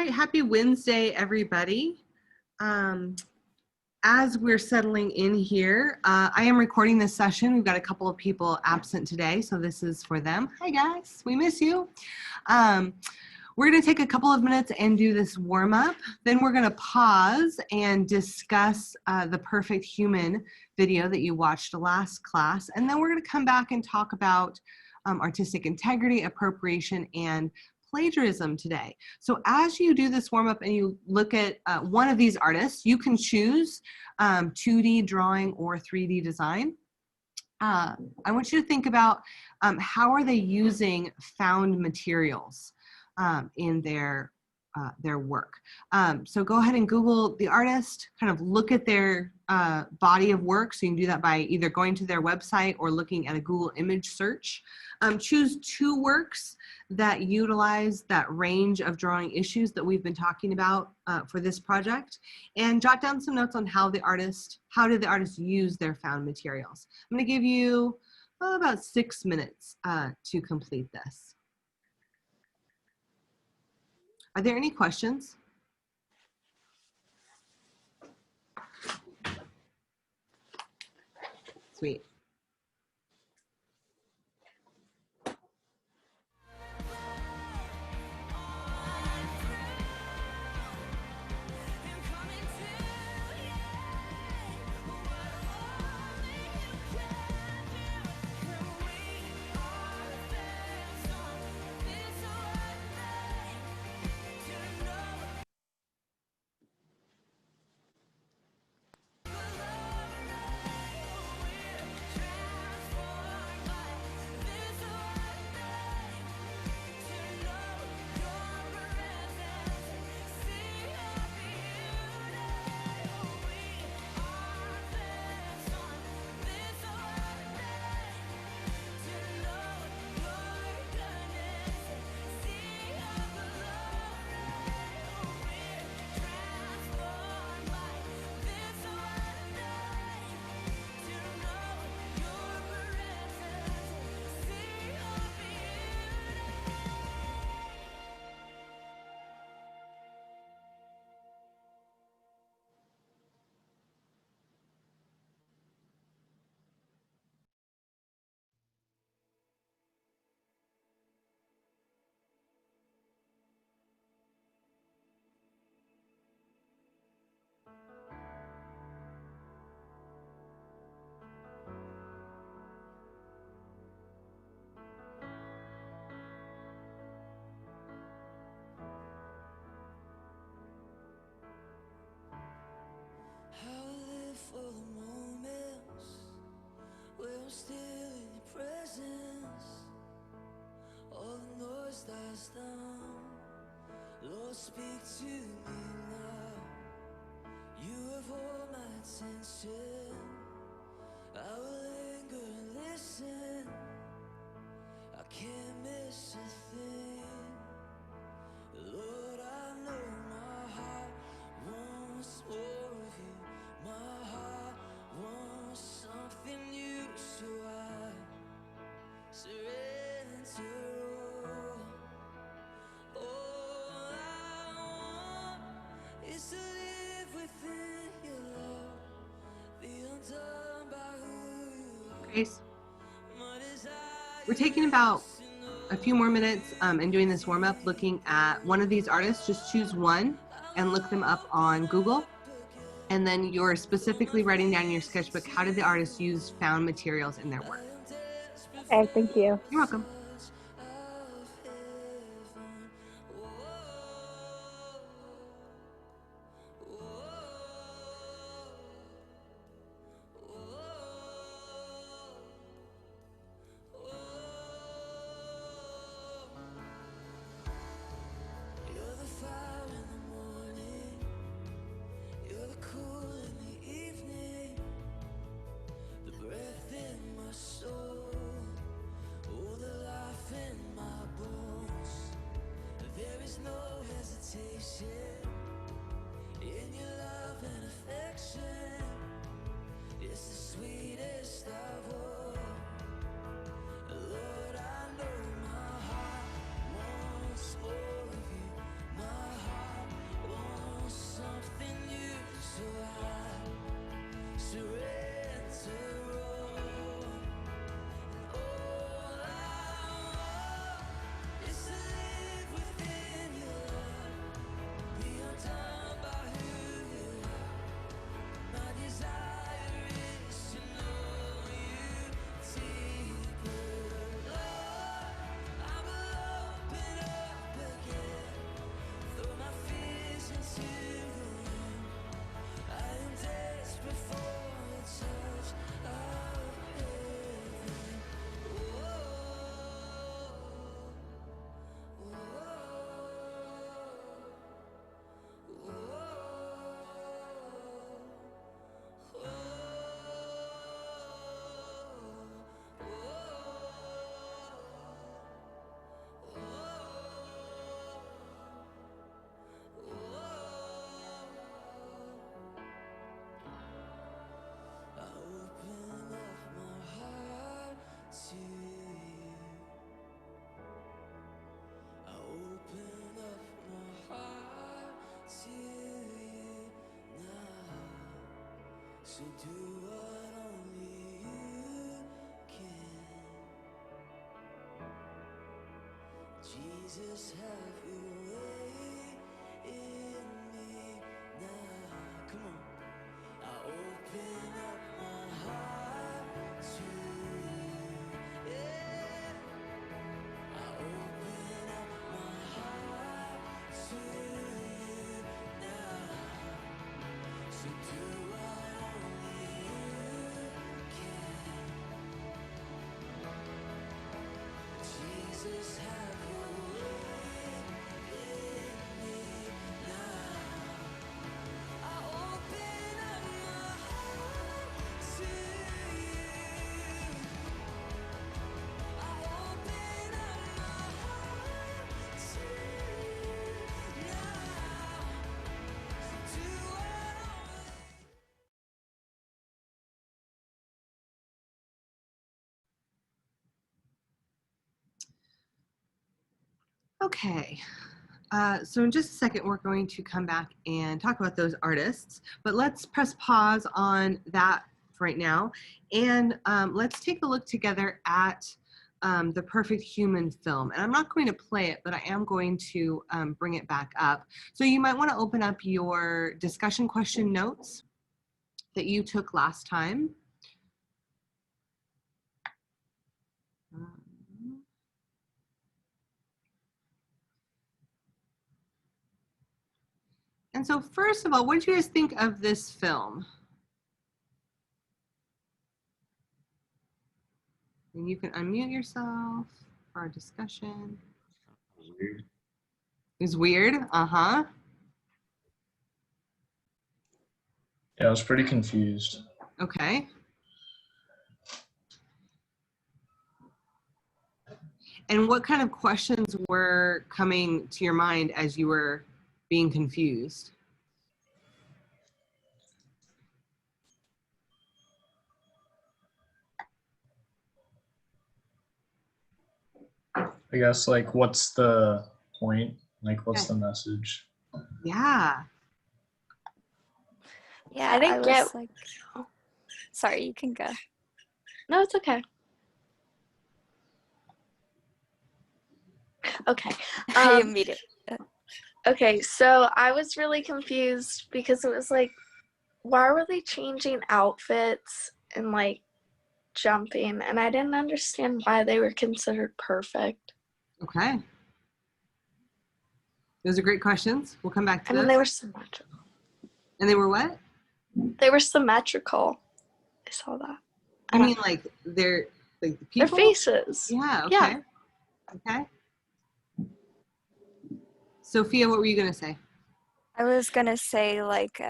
right, happy Wednesday, everybody. As we're settling in here, I am recording this session. We've got a couple of people absent today, so this is for them. Hi guys, we miss you. We're gonna take a couple of minutes and do this warm up. Then we're gonna pause and discuss the Perfect Human video that you watched last class. And then we're gonna come back and talk about artistic integrity, appropriation, and plagiarism today. So as you do this warm up and you look at one of these artists, you can choose 2D drawing or 3D design. I want you to think about how are they using found materials in their work. So go ahead and Google the artist, kind of look at their body of work. So you can do that by either going to their website or looking at a Google image search. Choose 2 works that utilize that range of drawing issues that we've been talking about for this project, and jot down some notes on how did the artist use their found materials. I'm going to give you about 6 minutes to complete this. Are there any questions? Sweet. Still in your presence, all the noise dies down. Lord, speak to me now. You have all my attention. I will linger and listen. I can't miss a thing. Lord, I know my heart wants more of you. My heart wants something new, so I surrender all. All I want is to live within your love, be undone by who you are. Grace, we're taking about a few more minutes and doing this warm up, looking at one of these artists. Just choose one and look them up on Google. And then you're specifically writing down in your sketchbook, how did the artist use found materials in their work? Okay, thank you. You're welcome. Soul, oh, the light So do what only you can. Jesus, have your way in me now. Come on. I open up my heart to you. Yeah. I open up my heart to you now. So do what only you can. Jesus, have your way in me now. I open up my heart to you. I open up my heart to you now. So do what only Okay. So in just a second, we're going to come back and talk about those artists, but let's press pause on that for right now. And let's take a look together at the Perfect Human film. And I'm not going to play it, but I am going to bring it back up. So you might want to open up your discussion question notes that you took last time. And so first of all, what did you guys think of this film? And you can unmute yourself for our discussion. Weird. It's weird, uh-huh. Yeah, I was pretty confused. Okay. And what kind of questions were coming to your mind as you were being confused? I guess, like, what's the point? Like, what's Okay. the message? Yeah. Yeah, I didn't was get- like, sorry, you can go. No, it's okay. Okay. I immediately. Okay, so I was really confused because it was like, why were they changing outfits and like jumping? And I didn't understand why they were considered perfect. Okay. Those are great questions. We'll come back to And those. then they were symmetrical. And they were what? They were symmetrical. I saw that. I mean, like they're like the Their people. faces. Yeah. Okay. Yeah. Okay. Sophia, what were you gonna say? I was gonna say like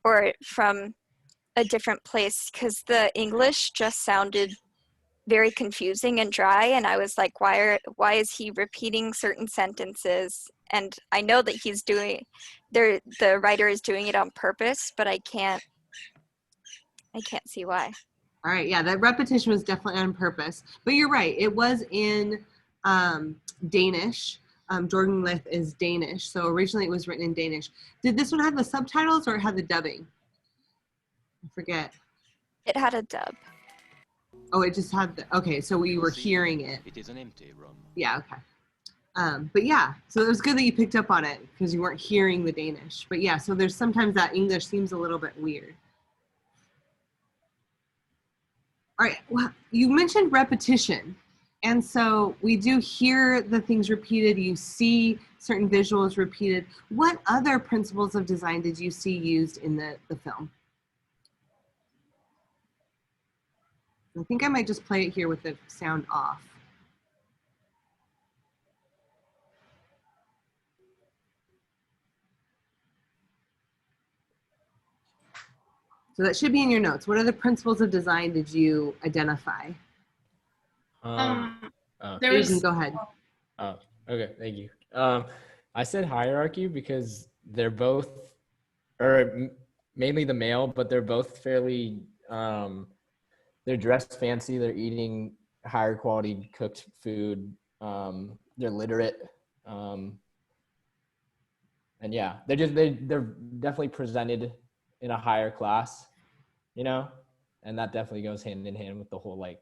or from a different place because the English just sounded very confusing and dry, and I was like, why is he repeating certain sentences? And I know that he's doing the writer is doing it on purpose, but I can't see why. All right, yeah, that repetition was definitely on purpose. But you're right, it was in Danish. Jordan Lith is Danish, so originally it was written in Danish. Did this one have the subtitles or have the dubbing? I forget. It had a dub. Oh, it just had the, okay, so we were hearing it. It is an empty room. Yeah, okay. But yeah, so it was good that you picked up on it because you weren't hearing the Danish. But yeah, so there's sometimes that English seems a little bit weird. All right, well, you mentioned repetition. And so we do hear the things repeated, you see certain visuals repeated. What other principles of design did you see used in the film? I think I might just play it here with the sound off. So that should be in your notes. What other principles of design did you identify? Oh, There You can was go ahead. oh, okay, thank you. I said hierarchy because they're both, mainly the male, but they're both fairly, they're dressed fancy. They're eating higher quality cooked food. they're literate. And yeah, they're definitely presented in a higher class, you know, and that definitely goes hand in hand with the whole like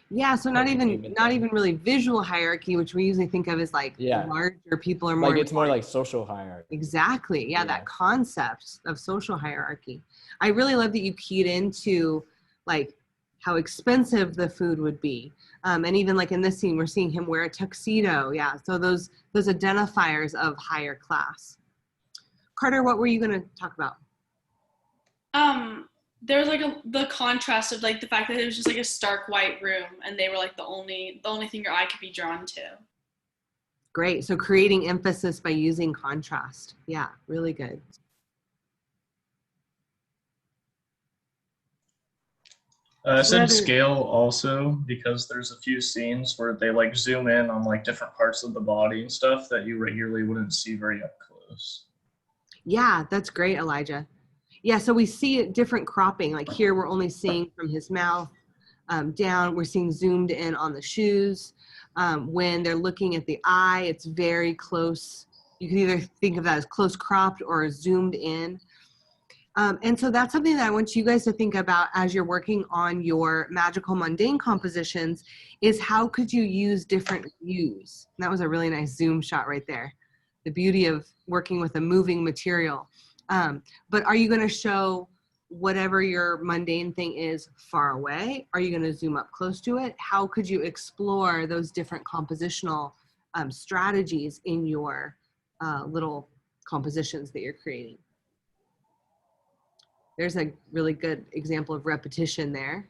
Yeah, so not perfect even human not thing. even really visual hierarchy, which we usually think of as like Yeah. larger people are more Like it's more important. like social hierarchy. Exactly. Yeah, Yeah. that concept of social hierarchy. I really love that you keyed into like how expensive the food would be. And even like in this scene, we're seeing him wear a tuxedo. Yeah. So those identifiers of higher class. Carter, what were you going to talk about? There's like the contrast of like the fact that it was just like a stark white room and they were like the only thing your eye could be drawn to. Great. So creating emphasis by using contrast. Yeah, really good. I What said other- scale also because there's a few scenes where they like zoom in on like different parts of the body and stuff that you regularly wouldn't see very up close. Yeah, that's great, Elijah. Yeah, so we see it different cropping. Like here, we're only seeing from his mouth down. We're seeing zoomed in on the shoes. When they're looking at the eye, it's very close. You can either think of that as close cropped or zoomed in. And so that's something that I want you guys to think about as you're working on your magical mundane compositions is how could you use different views? And that was a really nice zoom shot right there. The beauty of working with a moving material. But are you going to show whatever your mundane thing is far away? Are you going to zoom up close to it? How could you explore those different compositional strategies in your little compositions that you're creating? There's a really good example of repetition there.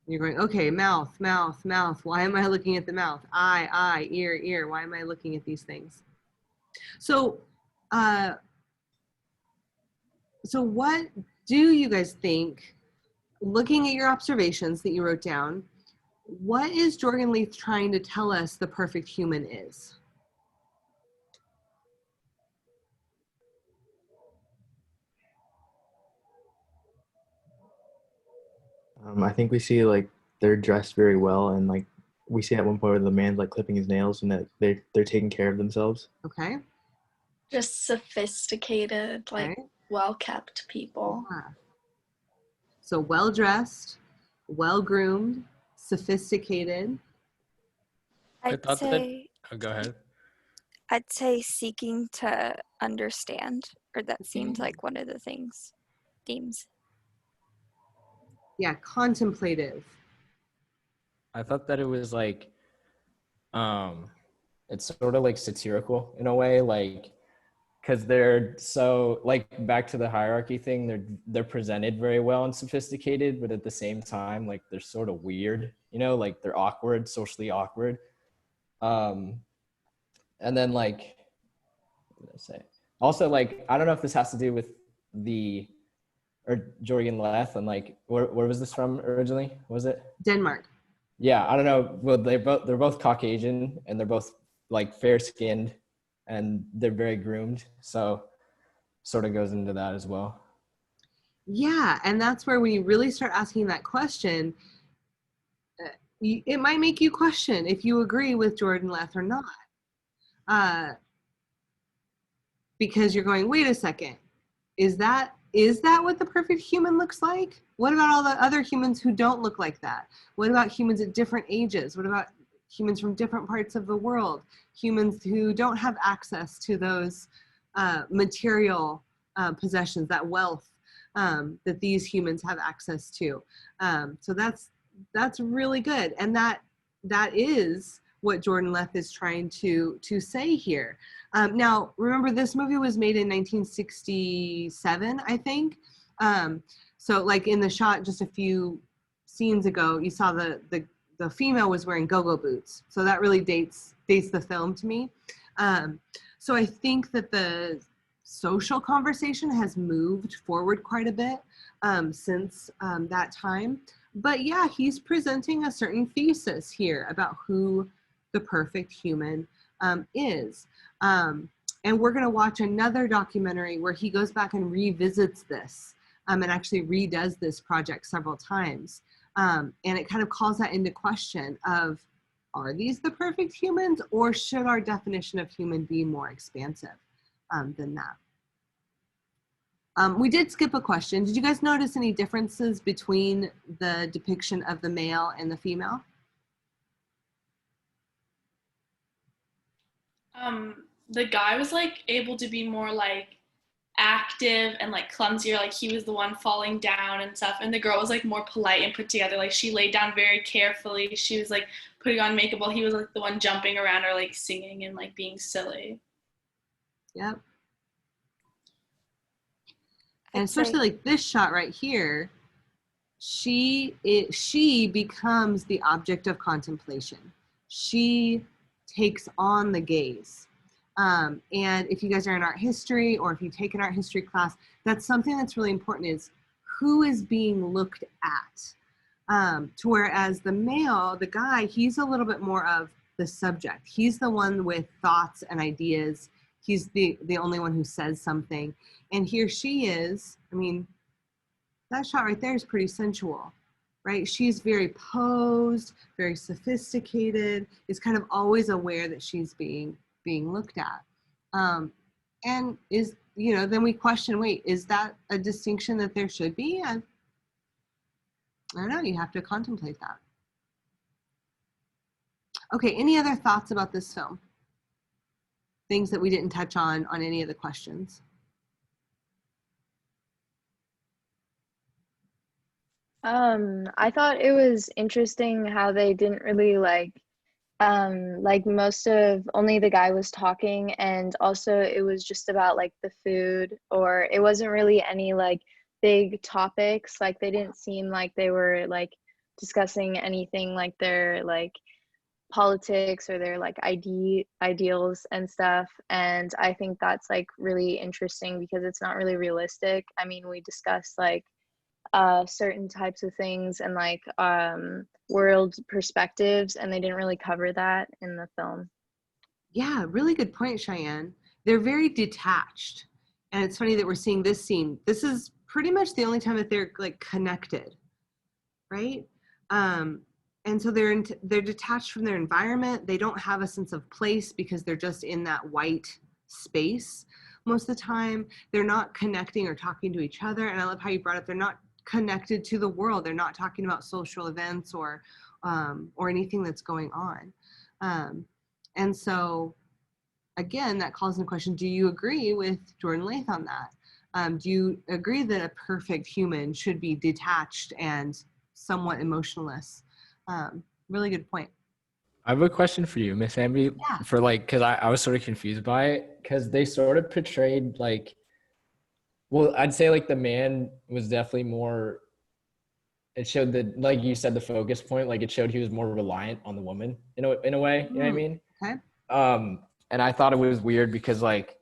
You're going, okay, mouth, mouth, mouth. Why am I looking at the mouth? Eye, ear, ear. Why am I looking at these things? So, so what do you guys think, looking at your observations that you wrote down, what is Jorgen Leith trying to tell us the perfect human is? I think we see like they're dressed very well, and like we see at one point where the man's like clipping his nails, and that they're taking care of themselves. Okay. Just sophisticated, like Okay. well-kept people. Yeah. So well-dressed, well-groomed, sophisticated. I'd thought that- say Oh, go ahead. I'd say seeking to understand, or that seems like one of the themes. Yeah, contemplative. I thought that it was like, it's sort of like satirical in a way, like, because they're so like back to the hierarchy thing. They're presented very well and sophisticated, but at the same time, like they're sort of weird, you know, like they're awkward, socially awkward. And then like, what did I say? Also, like I don't know if this has to do with Jorgen Leith and like where was this from originally? Was it? Denmark. Yeah, I don't know. Well, they're both Caucasian and they're both like fair skinned and they're very groomed. So sort of goes into that as well. Yeah, and that's where when you really start asking that question, it might make you question if you agree with Jorgen Leith or not. Because you're going, wait a second, is that what the perfect human looks like? What about all the other humans who don't look like that? What about humans at different ages? What about humans from different parts of the world? Humans who don't have access to those material possessions, that wealth that these humans have access to. So that's really good. And that is what Jorgen Leith is trying to say here. Now, remember, this movie was made in 1967, I think. So like in the shot just a few scenes ago, you saw the female was wearing go-go boots. So that really dates the film to me. So I think that the social conversation has moved forward quite a bit since that time. But yeah, he's presenting a certain thesis here about who the perfect human is. And we're going to watch another documentary where he goes back and revisits this and actually redoes this project several times. And it kind of calls that into question of are these the perfect humans, or should our definition of human be more expansive than that? We did skip a question. Did you guys notice any differences between the depiction of the male and the female? The guy was like able to be more like active and like clumsier, like he was the one falling down and stuff, and the girl was like more polite and put together, like she laid down very carefully, she was like putting on makeup while he was like the one jumping around or like singing and like being silly. Yep. And I'd say- especially like this shot right here, she becomes the object of contemplation. She takes on the gaze. And if you guys are in art history, or if you take an art history class, that's something that's really important, is who is being looked at. To whereas the male, the guy, he's a little bit more of the subject. He's the one with thoughts and ideas. He's the only one who says something. And here she is, I mean, that shot right there is pretty sensual, right? She's very posed, very sophisticated, is kind of always aware that she's being looked at. And is, you know, then we question, wait, is that a distinction that there should be? I don't know, you have to contemplate that. Okay, any other thoughts about this film? Things that we didn't touch on any of the questions? I thought it was interesting how they didn't really like most of only the guy was talking, and also it was just about like the food, or it wasn't really any like big topics. Like they didn't seem like they were like discussing anything like their like politics or their like ideals and stuff. And I think that's like really interesting because it's not really realistic. I mean, we discussed like certain types of things and like world perspectives, and they didn't really cover that in the film. Yeah, really good point, Cheyenne. They're very detached. And it's funny that we're seeing this scene. This is pretty much the only time that they're like connected, right? And so they're detached from their environment. They don't have a sense of place because they're just in that white space most of the time. They're not connecting or talking to each other. And I love how you brought up, they're not connected to the world. They're not talking about social events or anything that's going on. And so, again, that calls into question, do you agree with Jordan Lath on that? Do you agree that a perfect human should be detached and somewhat emotionless? Really good point. I have a question for you, Miss Amby, Yeah. for like, because I was sort of confused by it, because they sort of portrayed like, well, I'd say like the man was definitely more, it showed that, like you said, the focus point, like it showed he was more reliant on the woman in a way, you know what I mean? Okay. And I thought it was weird because like,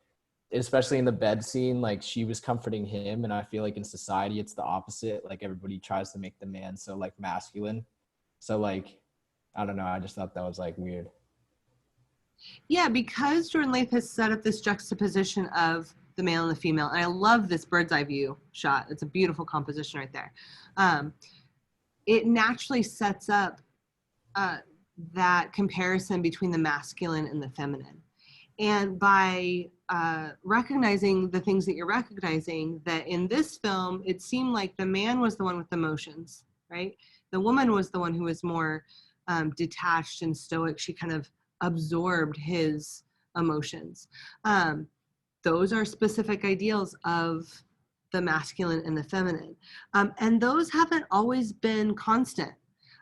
especially in the bed scene, like she was comforting him, and I feel like in society it's the opposite. Like everybody tries to make the man so like masculine. So like, I don't know, I just thought that was like weird. Yeah, because Jordan Lath has set up this juxtaposition of the male and the female, and I love this bird's eye view shot. It's a beautiful composition right there. It naturally sets up that comparison between the masculine and the feminine. And by recognizing the things that you're recognizing, that in this film, it seemed like the man was the one with emotions, right? The woman was the one who was more detached and stoic. She kind of absorbed his emotions. Those are specific ideals of the masculine and the feminine. And those haven't always been constant.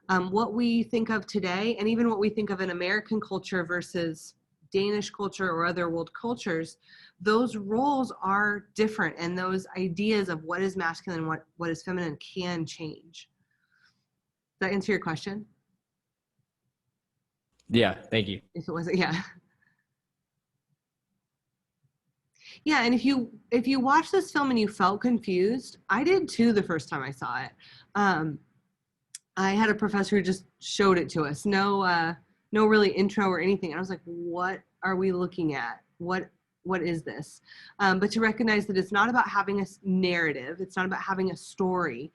What we think of today, and even what we think of in American culture versus Danish culture or other world cultures, those roles are different, and those ideas of what is masculine and what is feminine can change. Does that answer your question? Yeah, thank you. If it wasn't, yeah. Yeah, and if you watch this film and you felt confused, I did too the first time I saw it. I had a professor who just showed it to us. No really intro or anything. And I was like, what are we looking at? What is this? But to recognize that it's not about having a narrative. It's not about having a story.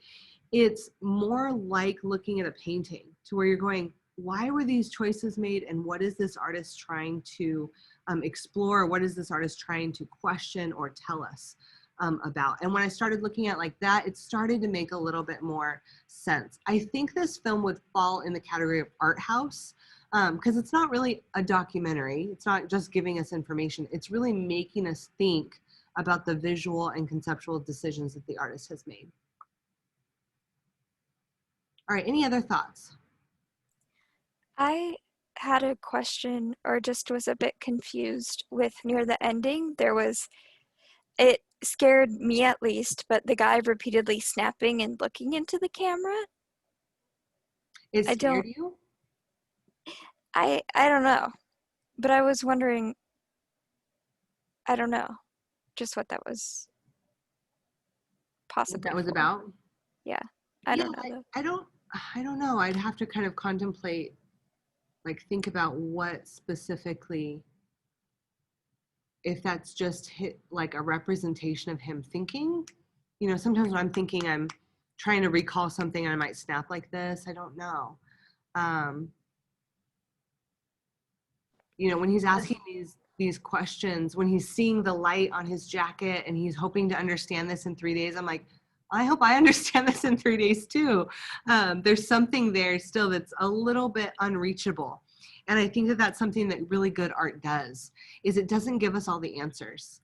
It's more like looking at a painting, to where you're going, why were these choices made, and what is this artist trying to explore? What is this artist trying to question or tell us about? And when I started looking at like that, it started to make a little bit more sense. I think this film would fall in the category of art house, because it's not really a documentary. It's not just giving us information. It's really making us think about the visual and conceptual decisions that the artist has made. All right, any other thoughts? I had a question, or just was a bit confused with near the ending. It scared me at least, but the guy repeatedly snapping and looking into the camera. It I scared don't, you? I don't know, but I was wondering, I don't know, just what that was What possibly that was for. about? Yeah, I don't know though. I don't know. I'd have to kind of contemplate, like think about what specifically, if that's just like a representation of him thinking. You know, sometimes when I'm thinking, I'm trying to recall something and I might snap like this. I don't know. You know, when he's asking these questions, when he's seeing the light on his jacket and he's hoping to understand this in 3 days, I'm like, I hope I understand this in 3 days too. There's something there still that's a little bit unreachable. And I think that that's something that really good art does, is it doesn't give us all the answers.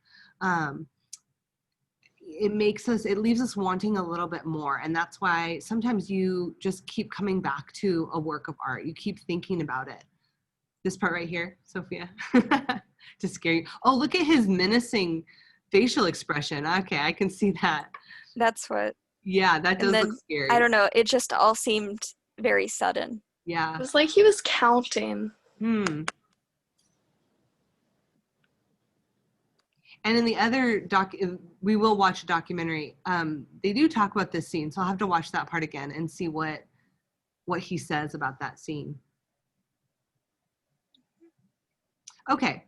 It leaves us wanting a little bit more. And that's why sometimes you just keep coming back to a work of art. You keep thinking about it. This part right here, Sophia, to scare you. Oh, look at his menacing facial expression. Okay, I can see that. That's what, Yeah, that does and then, look scary. I don't know, it just all seemed very sudden. Yeah. It was like he was counting. And in the other we will watch a documentary. They do talk about this scene, so I'll have to watch that part again and see what he says about that scene. Okay,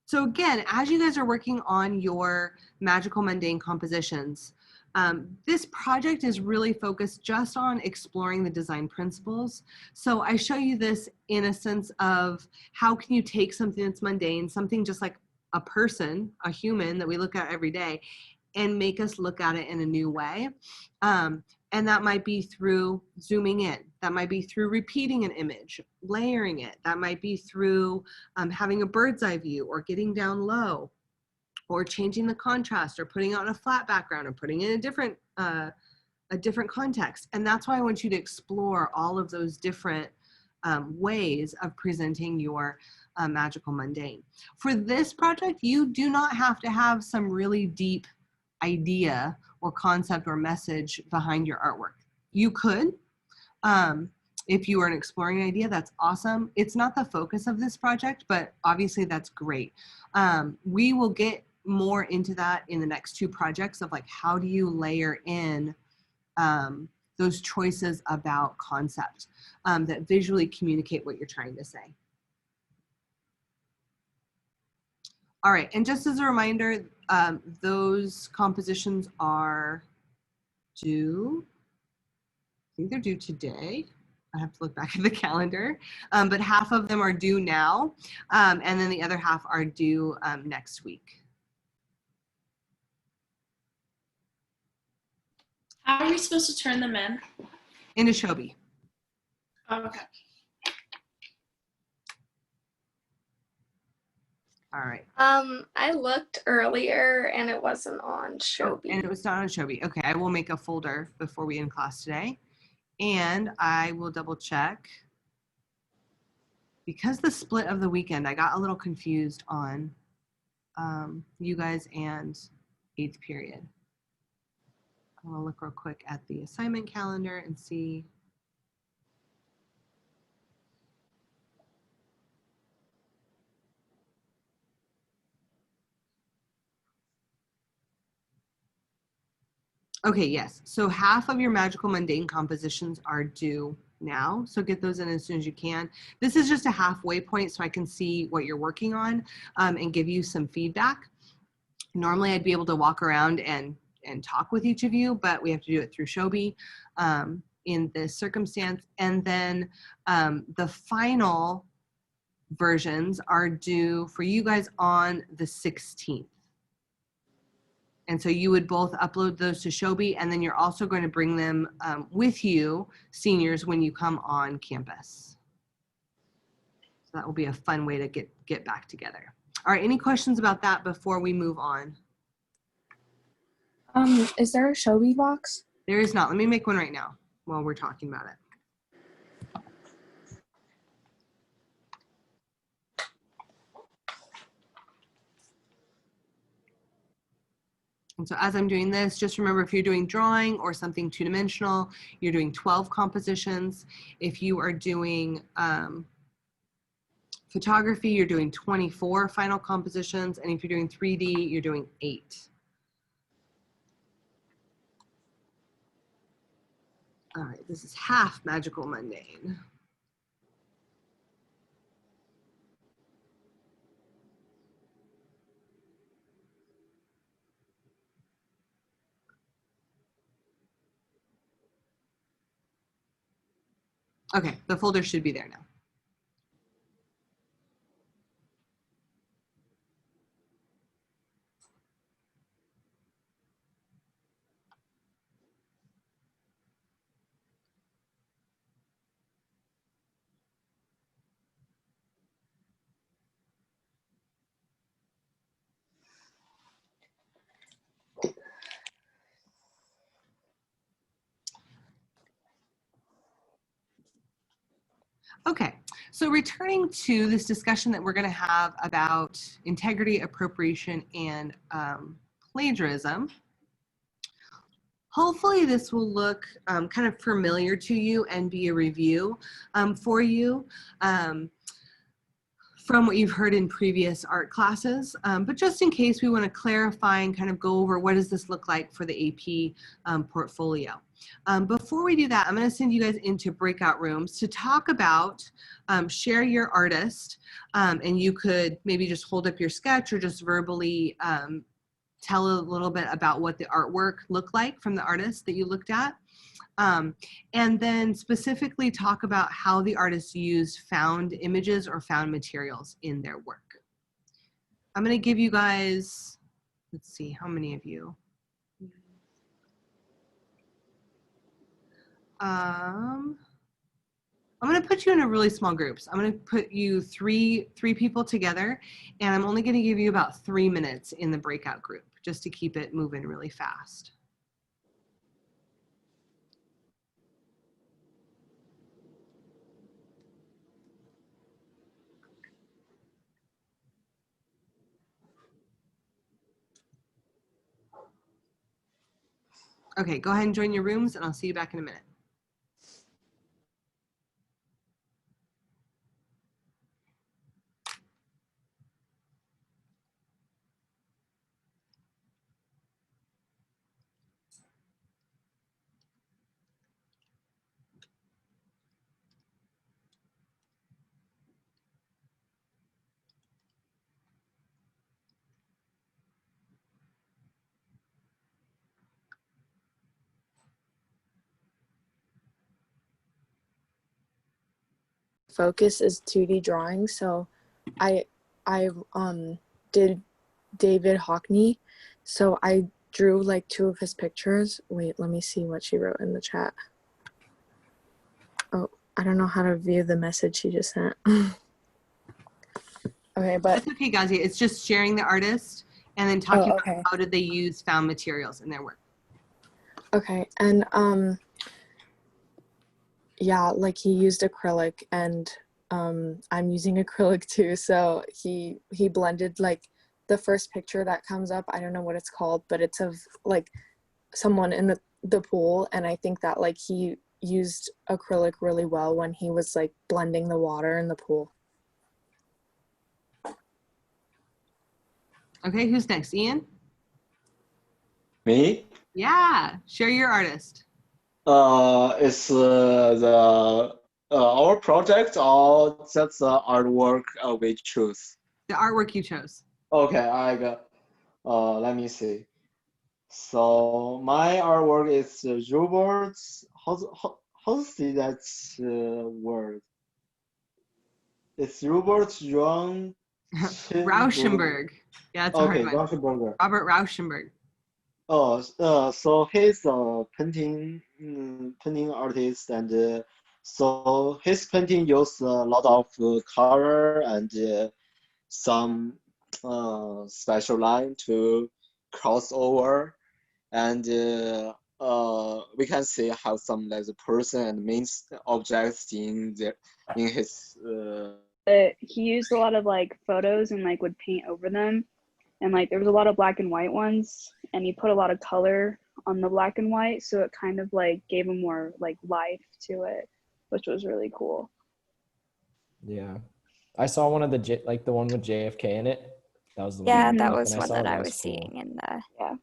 so again, as you guys are working on your magical mundane compositions, this project is really focused just on exploring the design principles. So I show you this in a sense of how can you take something that's mundane, something just like a person, a human that we look at every day, and make us look at it in a new way. And that might be through zooming in. That might be through repeating an image, layering it. That might be through having a bird's eye view, or getting down low, or changing the contrast, or putting it on a flat background, or putting it in a different context. And that's why I want you to explore all of those different ways of presenting your magical mundane. For this project, you do not have to have some really deep idea or concept or message behind your artwork. You could, if you are an exploring idea, that's awesome. It's not the focus of this project, but obviously that's great. We will get more into that in the next two projects of like, how do you layer in those choices about concept that visually communicate what you're trying to say. All right, and just as a reminder, those compositions are due, I think they're due today. I have to look back at the calendar, but half of them are due now, and then the other half are due next week. How are we supposed to turn them in? Into Shobi. Oh, okay. All right. I looked earlier and it wasn't on Shobi. And it was not on Shobi. Okay, I will make a folder before we end class today. And I will double check. Because the split of the weekend, I got a little confused on you guys and 8th period. I'm gonna look real quick at the assignment calendar and see. Okay, yes. So half of your magical mundane compositions are due now. So get those in as soon as you can. This is just a halfway point so I can see what you're working on and give you some feedback. Normally I'd be able to walk around and talk with each of you, but we have to do it through Shobi. in this circumstance. And then the final versions are due for you guys on the 16th. And so you would both upload those to Shobi, and then you're also going to bring them with you, seniors, when you come on campus. So that will be a fun way to get back together. All right, any questions about that before we move on? Is there a Shobi box? There is not. Let me make one right now while we're talking about it. And so as I'm doing this, just remember, if you're doing drawing or something two-dimensional, you're doing 12 compositions. If you are doing photography, you're doing 24 final compositions. And if you're doing 3D, you're doing 8. All right, this is half Magical Mundane. Okay, the folder should be there now. Okay, so returning to this discussion that we're going to have about integrity, appropriation, and plagiarism. Hopefully this will look kind of familiar to you and be a review for you from what you've heard in previous art classes. But just in case, we want to clarify and kind of go over what does this look like for the AP portfolio. Before we do that, I'm going to send you guys into breakout rooms to talk about share your artist, and you could maybe just hold up your sketch or just verbally tell a little bit about what the artwork looked like from the artist that you looked at. And then specifically talk about how the artist used found images or found materials in their work. I'm going to give you guys, let's see, how many of you? I'm going to put you in a really small groups. I'm going to put you three people together, and I'm only going to give you about 3 minutes in the breakout group just to keep it moving really fast. Okay, go ahead and join your rooms, and I'll see you back in a minute. Focus is 2D drawing, so I did David Hockney, so I drew like 2 of his pictures. Wait, let me see what she wrote in the chat. Oh, I don't know how to view the message she just sent. Okay, but that's okay, Ghazi. It's just sharing the artist and then talking okay. about how did they use found materials in their work. Okay, and yeah, like he used acrylic, and I'm using acrylic too, so he blended like the first picture that comes up, I don't know what it's called, but it's of like someone in the pool, and I think that like he used acrylic really well when he was like blending the water in the pool. Okay, who's next? Ian? Me? Yeah, share your artist. It's the our project, or that's the artwork we choose. The artwork you chose. Okay, I got. Let me see. So my artwork is Robert's. how to say that word? It's Robert John Rauschenberg. Yeah, it's a hard Okay, one. Rauschenberger. Robert Rauschenberg. So he's a painting artist, and so his painting use a lot of color and some special line to cross over, and we can see how some like the person and main objects in his. He used a lot of like photos and like would paint over them, and like there was a lot of black and white ones, and he put a lot of color on the black and white, so it kind of like gave him more like life to it, which was really cool. Yeah. I saw one of the like the one with JFK in it. That was the one. Yeah, Mhm. that when was I one saw that it, I that was was cool. seeing in the. Yeah.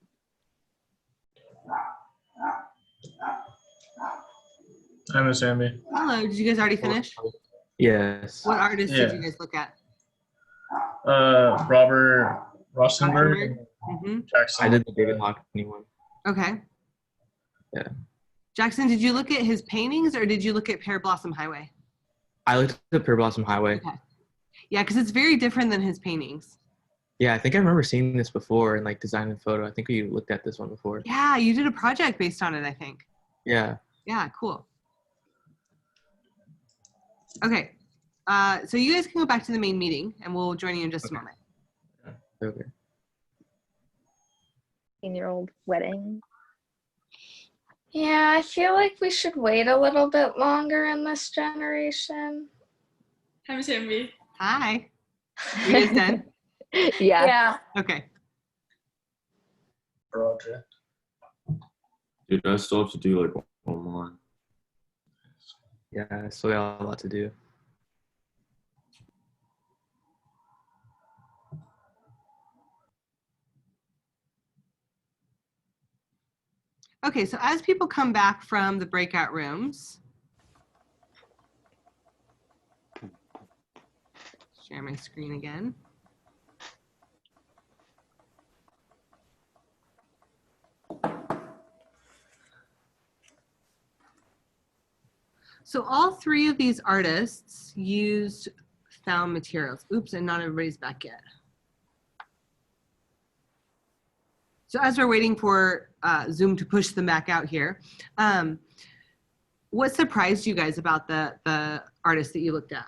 Hi, Miss Amby. Hello, did you guys already finish? Yes. What artists did you Yeah. guys look at? Robert Rosenberg and Mm-hmm. Jackson. I did the David Hockney one. Okay. Yeah. Jackson, did you look at his paintings or did you look at Pear Blossom Highway? I looked at Pear Blossom Highway. Okay. Yeah, because it's very different than his paintings. Yeah, I think I remember seeing this before in like design and photo. I think we looked at this one before. Yeah, you did a project based on it, I think. Yeah. Yeah, cool. Okay. So you guys can go back to the main meeting and we'll join you in just a moment. Okay. 18-year-old wedding. Yeah, I feel like we should wait a little bit longer in this generation. Hi, Miss Amby. Hi. You guys done? Yeah. Yeah. Okay. Project. Dude, I still have to do like online. Yeah, I still got a lot to do. Okay, so as people come back from the breakout rooms, share my screen again. So all three of these artists used found materials. Oops, and not everybody's back yet. So as we're waiting for Zoom to push them back out here, what surprised you guys about the artists that you looked at?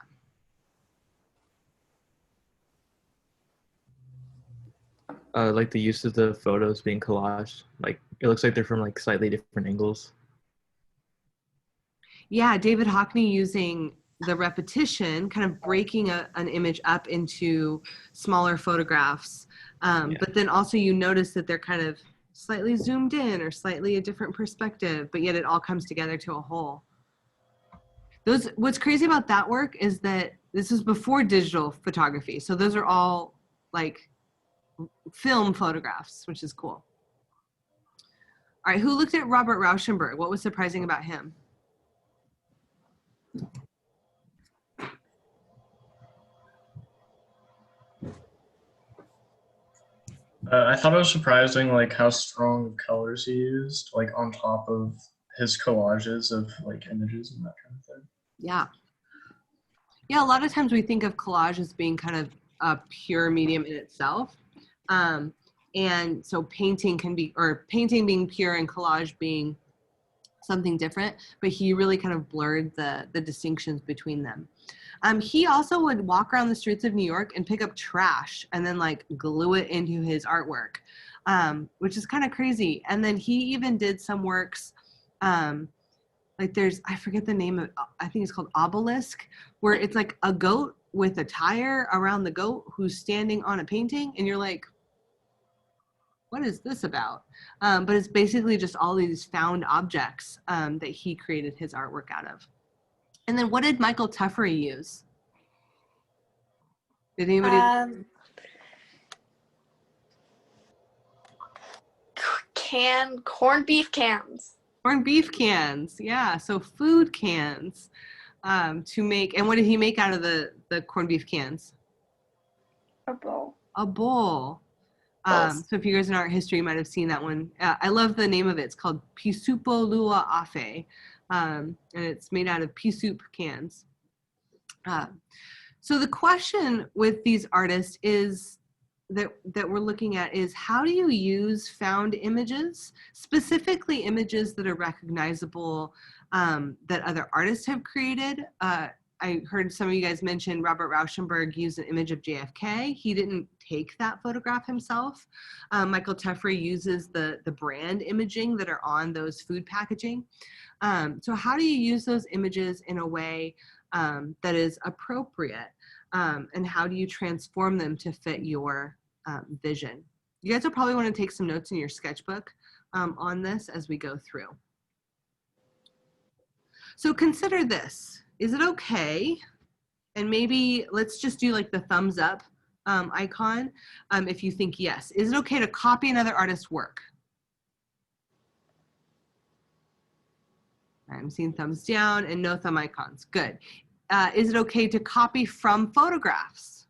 Like the use of the photos being collaged. Like it looks like they're from like slightly different angles. Yeah, David Hockney using the repetition, kind of breaking an image up into smaller photographs. But then also you notice that they're kind of slightly zoomed in or slightly a different perspective, but yet it all comes together to a whole. What's crazy about that work is that this is before digital photography. So those are all like film photographs, which is cool. All right, who looked at Robert Rauschenberg? What was surprising about him? I thought it was surprising, like how strong colors he used, like on top of his collages of like images and that kind of thing. Yeah. Yeah, a lot of times we think of collage as being kind of a pure medium in itself. And so painting can be, or painting being pure and collage being something different, but he really kind of blurred the distinctions between them. He also would walk around the streets of New York and pick up trash and then like glue it into his artwork, which is kind of crazy. And then he even did some works, like there's, I forget the name of, I think it's called Obelisk, where it's like a goat with a tire around the goat who's standing on a painting. And you're like, what is this about? But it's basically just all these found objects that he created his artwork out of. And then what did Michael Tuffery use? Did anybody? Corned beef cans. Corned beef cans, yeah. So food cans to make. And what did he make out of the corned beef cans? A bowl. A bowl. So if you guys in art history, you might have seen that one. I love the name of it. It's called Pisupo Lua Afe. And it's made out of pea soup cans. So the question with these artists is that we're looking at is, how do you use found images, specifically images that are recognizable, that other artists have created? I heard some of you guys mention Robert Rauschenberg used an image of JFK. He didn't take that photograph himself. Michael Teffrey uses the brand imaging that are on those food packaging. So how do you use those images in a way that is appropriate? And how do you transform them to fit your vision? You guys will probably want to take some notes in your sketchbook on this as we go through. So consider this. Is it okay? And maybe let's just do like the thumbs up icon if you think yes. Is it okay to copy another artist's work? I'm seeing thumbs down and no thumb icons. Good. Is it okay to copy from photographs?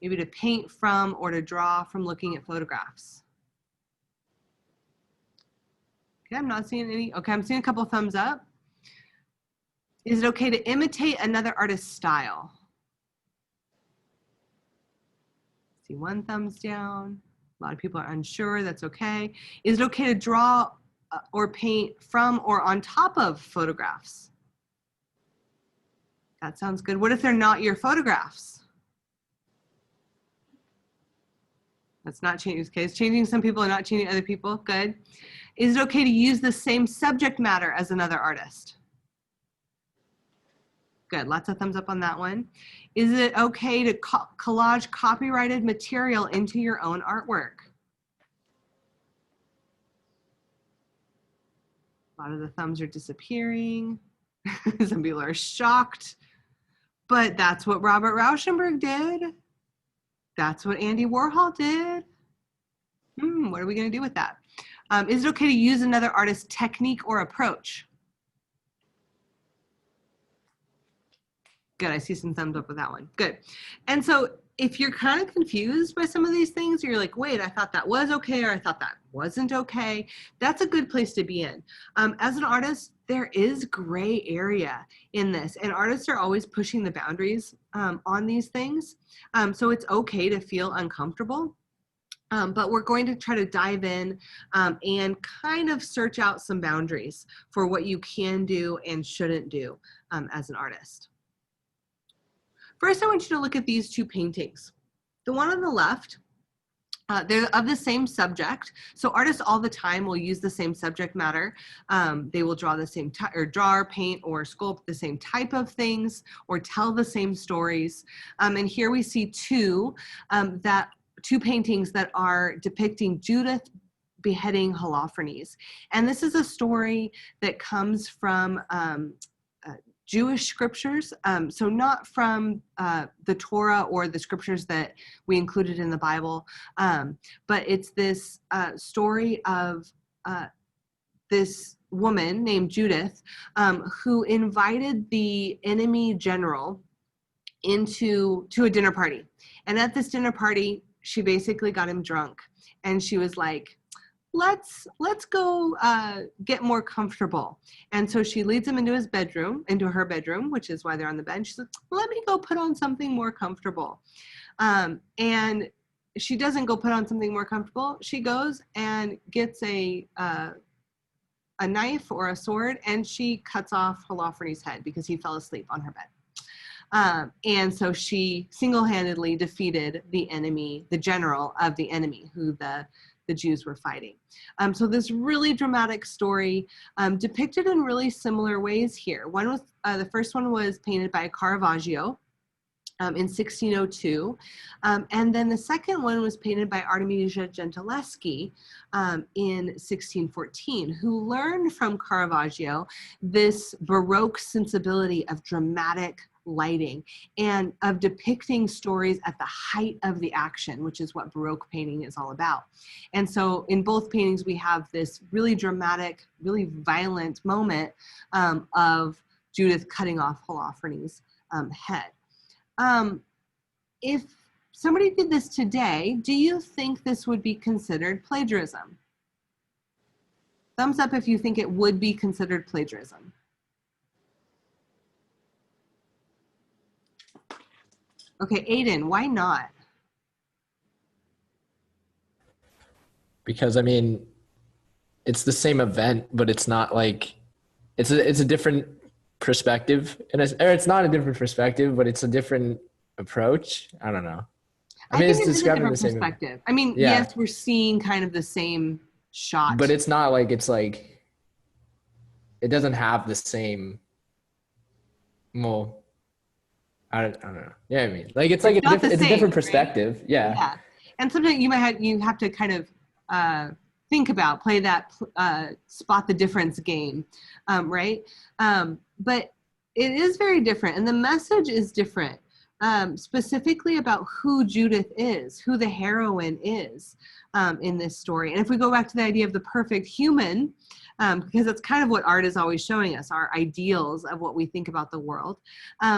Maybe to paint from or to draw from looking at photographs. Okay, I'm not seeing any. Okay, I'm seeing a couple thumbs up. Is it okay to imitate another artist's style? See one thumbs down. A lot of people are unsure. That's okay. Is it okay to draw or paint from or on top of photographs? That sounds good. What if they're not your photographs? That's not changing. Okay, it's changing some people and not changing other people. Good. Is it okay to use the same subject matter as another artist? Good. Lots of thumbs up on that one. Is it okay to collage copyrighted material into your own artwork? A lot of the thumbs are disappearing. Some people are shocked. But that's what Robert Rauschenberg did. That's what Andy Warhol did. What are we going to do with that? Is it okay to use another artist's technique or approach? Good, I see some thumbs up with that one. Good. And so if you're kind of confused by some of these things, you're like, wait, I thought that was okay, or I thought that wasn't okay, that's a good place to be in. As an artist, there is gray area in this, and artists are always pushing the boundaries on these things. So it's okay to feel uncomfortable. But we're going to try to dive in and kind of search out some boundaries for what you can do and shouldn't do as an artist. First, I want you to look at these two paintings. The one on the left, they're of the same subject. So artists all the time will use the same subject matter. They will draw the same or draw or paint or sculpt the same type of things or tell the same stories. And here we see two paintings that are depicting Judith beheading Holofernes. And this is a story that comes from Jewish scriptures, so not from the Torah or the scriptures that we included in the Bible, but it's this story of this woman named Judith who invited the enemy general to a dinner party. And at this dinner party, she basically got him drunk, and she was like, let's go get more comfortable. And so she leads him into her bedroom, which is why they're on the bed. She's like, let me go put on something more comfortable. And she doesn't go put on something more comfortable. She goes and gets a knife or a sword, and she cuts off Holofernes' head because he fell asleep on her bed. And so she single-handedly defeated the enemy, the general of the enemy, who the Jews were fighting. So this really dramatic story depicted in really similar ways here. One was the first one was painted by Caravaggio in 1602, and then the second one was painted by Artemisia Gentileschi in 1614, who learned from Caravaggio this Baroque sensibility of dramatic lighting and of depicting stories at the height of the action, which is what Baroque painting is all about. And so in both paintings, we have this really dramatic, really violent moment of Judith cutting off Holofernes' head. If somebody did this today, do you think this would be considered plagiarism? Thumbs up if you think it would be considered plagiarism. Okay, Aiden, why not? Because I mean, it's the same event, but it's not like it's a different perspective, or it's not a different perspective, but it's a different approach. I don't know. I mean, think it's it is a describing different the same perspective. I mean, Yeah. yes, we're seeing kind of the same shot. but it's not like it's like it doesn't have the same. Well, I don't know. Yeah, I mean, like it's like It's not the it's a same, different right? perspective. Yeah. Yeah. And sometimes you have to kind of think about, play that spot the difference game, right? But it is very different, and the message is different, specifically about who Judith is, who the heroine is in this story. And if we go back to the idea of the perfect human, because that's kind of what art is always showing us, our ideals of what we think about the world.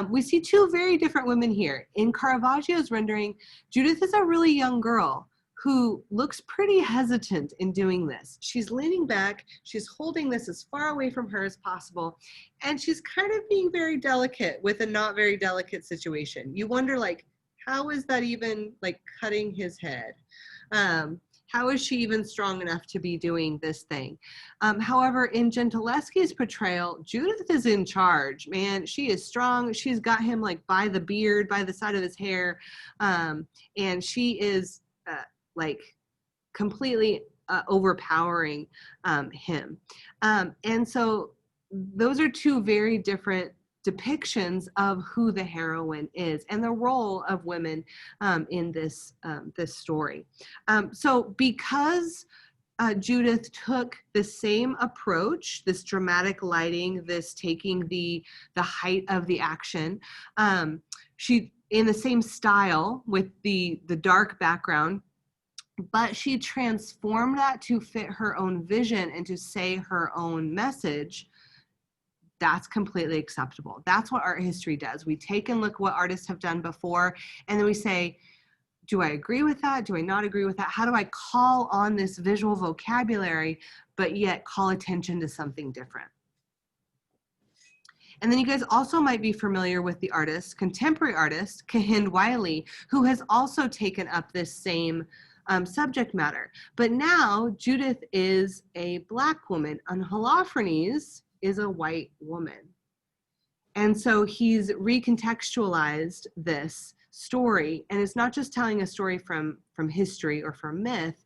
We see two very different women here. In Caravaggio's rendering, Judith is a really young girl who looks pretty hesitant in doing this. She's leaning back, she's holding this as far away from her as possible, and she's kind of being very delicate with a not very delicate situation. You wonder, like, how is that even like cutting his head? How is she even strong enough to be doing this thing? However, in Gentileschi's portrayal, Judith is in charge, man. She is strong. She's got him like by the beard, by the side of his hair. And she is like completely overpowering him. And so those are two very different depictions of who the heroine is and the role of women in this this story. So because Judith took the same approach, this dramatic lighting, this taking the height of the action, she in the same style with the dark background, but she transformed that to fit her own vision and to say her own message. That's completely acceptable. That's what art history does. We take and look what artists have done before, and then we say, do I agree with that? Do I not agree with that? How do I call on this visual vocabulary, but yet call attention to something different? And then you guys also might be familiar with the artist, contemporary artist, Kehinde Wiley, who has also taken up this same subject matter. But now Judith is a Black woman, and Holofernes is a white woman. And so he's recontextualized this story, and it's not just telling a story from history or from myth.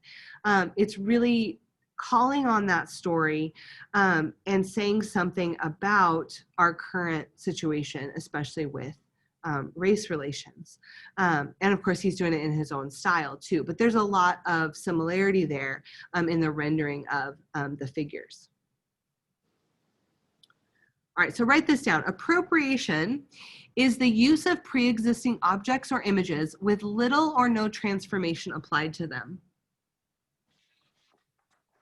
It's really calling on that story and saying something about our current situation, especially with race relations. And of course, he's doing it in his own style too, but there's a lot of similarity there in the rendering of the figures. All right, so write this down. Appropriation is the use of pre-existing objects or images with little or no transformation applied to them.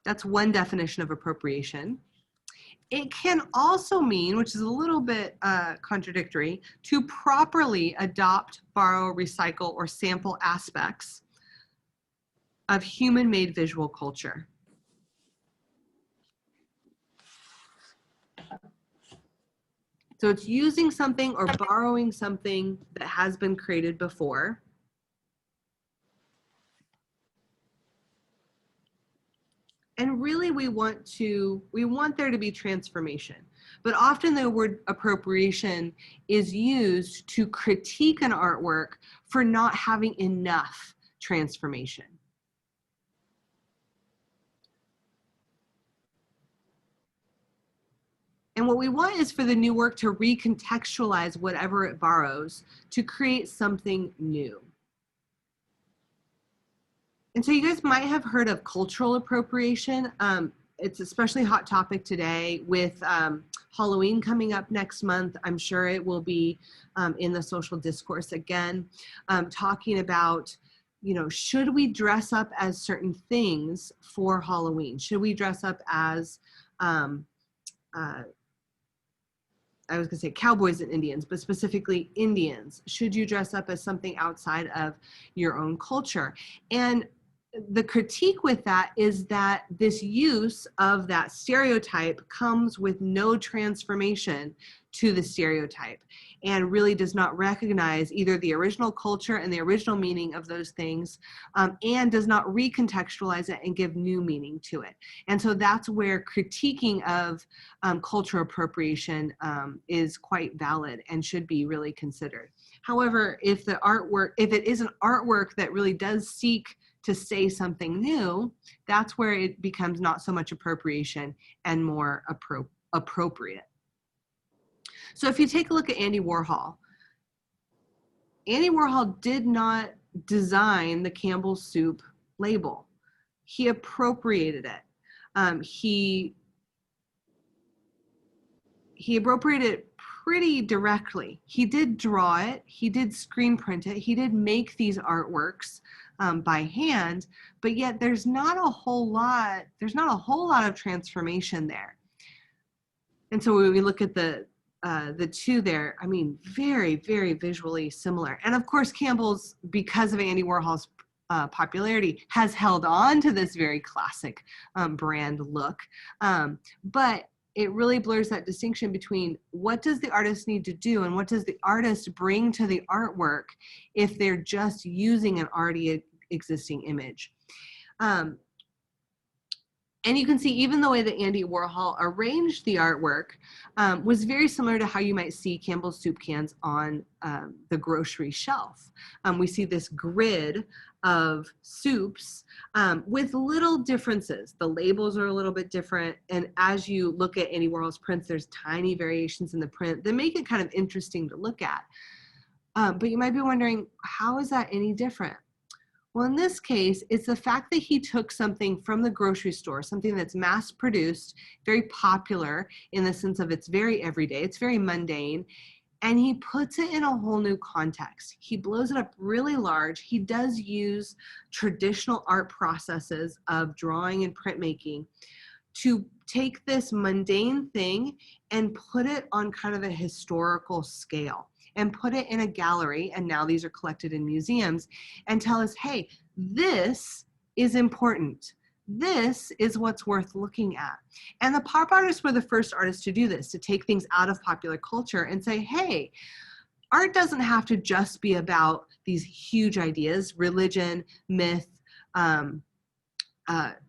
That's one definition of appropriation. It can also mean, which is a little bit contradictory, to properly adopt, borrow, recycle, or sample aspects of human-made visual culture. So it's using something or borrowing something that has been created before. And really we want there to be transformation. But often the word appropriation is used to critique an artwork for not having enough transformation. And what we want is for the new work to recontextualize whatever it borrows to create something new. And so you guys might have heard of cultural appropriation. It's especially hot topic today with Halloween coming up next month. I'm sure it will be in the social discourse again, talking about, you know, should we dress up as certain things for Halloween? Should we dress up as I was gonna say cowboys and Indians, but specifically Indians? Should you dress up as something outside of your own culture? And the critique with that is that this use of that stereotype comes with no transformation to the stereotype and really does not recognize either the original culture and the original meaning of those things, and does not recontextualize it and give new meaning to it. And so that's where critiquing of cultural appropriation is quite valid and should be really considered. However, if it is an artwork that really does seek to say something new, that's where it becomes not so much appropriation and more appropriate. So if you take a look at Andy Warhol did not design the Campbell's Soup label. He appropriated it. He appropriated it pretty directly. He did draw it, he did screen print it, he did make these artworks by hand, but yet there's not a whole lot of transformation there. And so when we look at the two there, I mean, very, very visually similar. And of course, Campbell's, because of Andy Warhol's popularity, has held on to this very classic brand look. But it really blurs that distinction between what does the artist need to do and what does the artist bring to the artwork if they're just using an already existing image. And you can see even the way that Andy Warhol arranged the artwork was very similar to how you might see Campbell's soup cans on the grocery shelf. We see this grid of soups with little differences. The labels are a little bit different. And as you look at Andy Warhol's prints, there's tiny variations in the print that make it kind of interesting to look at. But you might be wondering, how is that any different? Well, in this case, it's the fact that he took something from the grocery store, something that's mass produced, very popular in the sense of it's very everyday, it's very mundane, and he puts it in a whole new context. He blows it up really large. He does use traditional art processes of drawing and printmaking to take this mundane thing and put it on kind of a historical scale, and put it in a gallery, and now these are collected in museums, and tell us, hey, this is important. This is what's worth looking at. And the pop artists were the first artists to do this, to take things out of popular culture and say, hey, art doesn't have to just be about these huge ideas, religion, myth,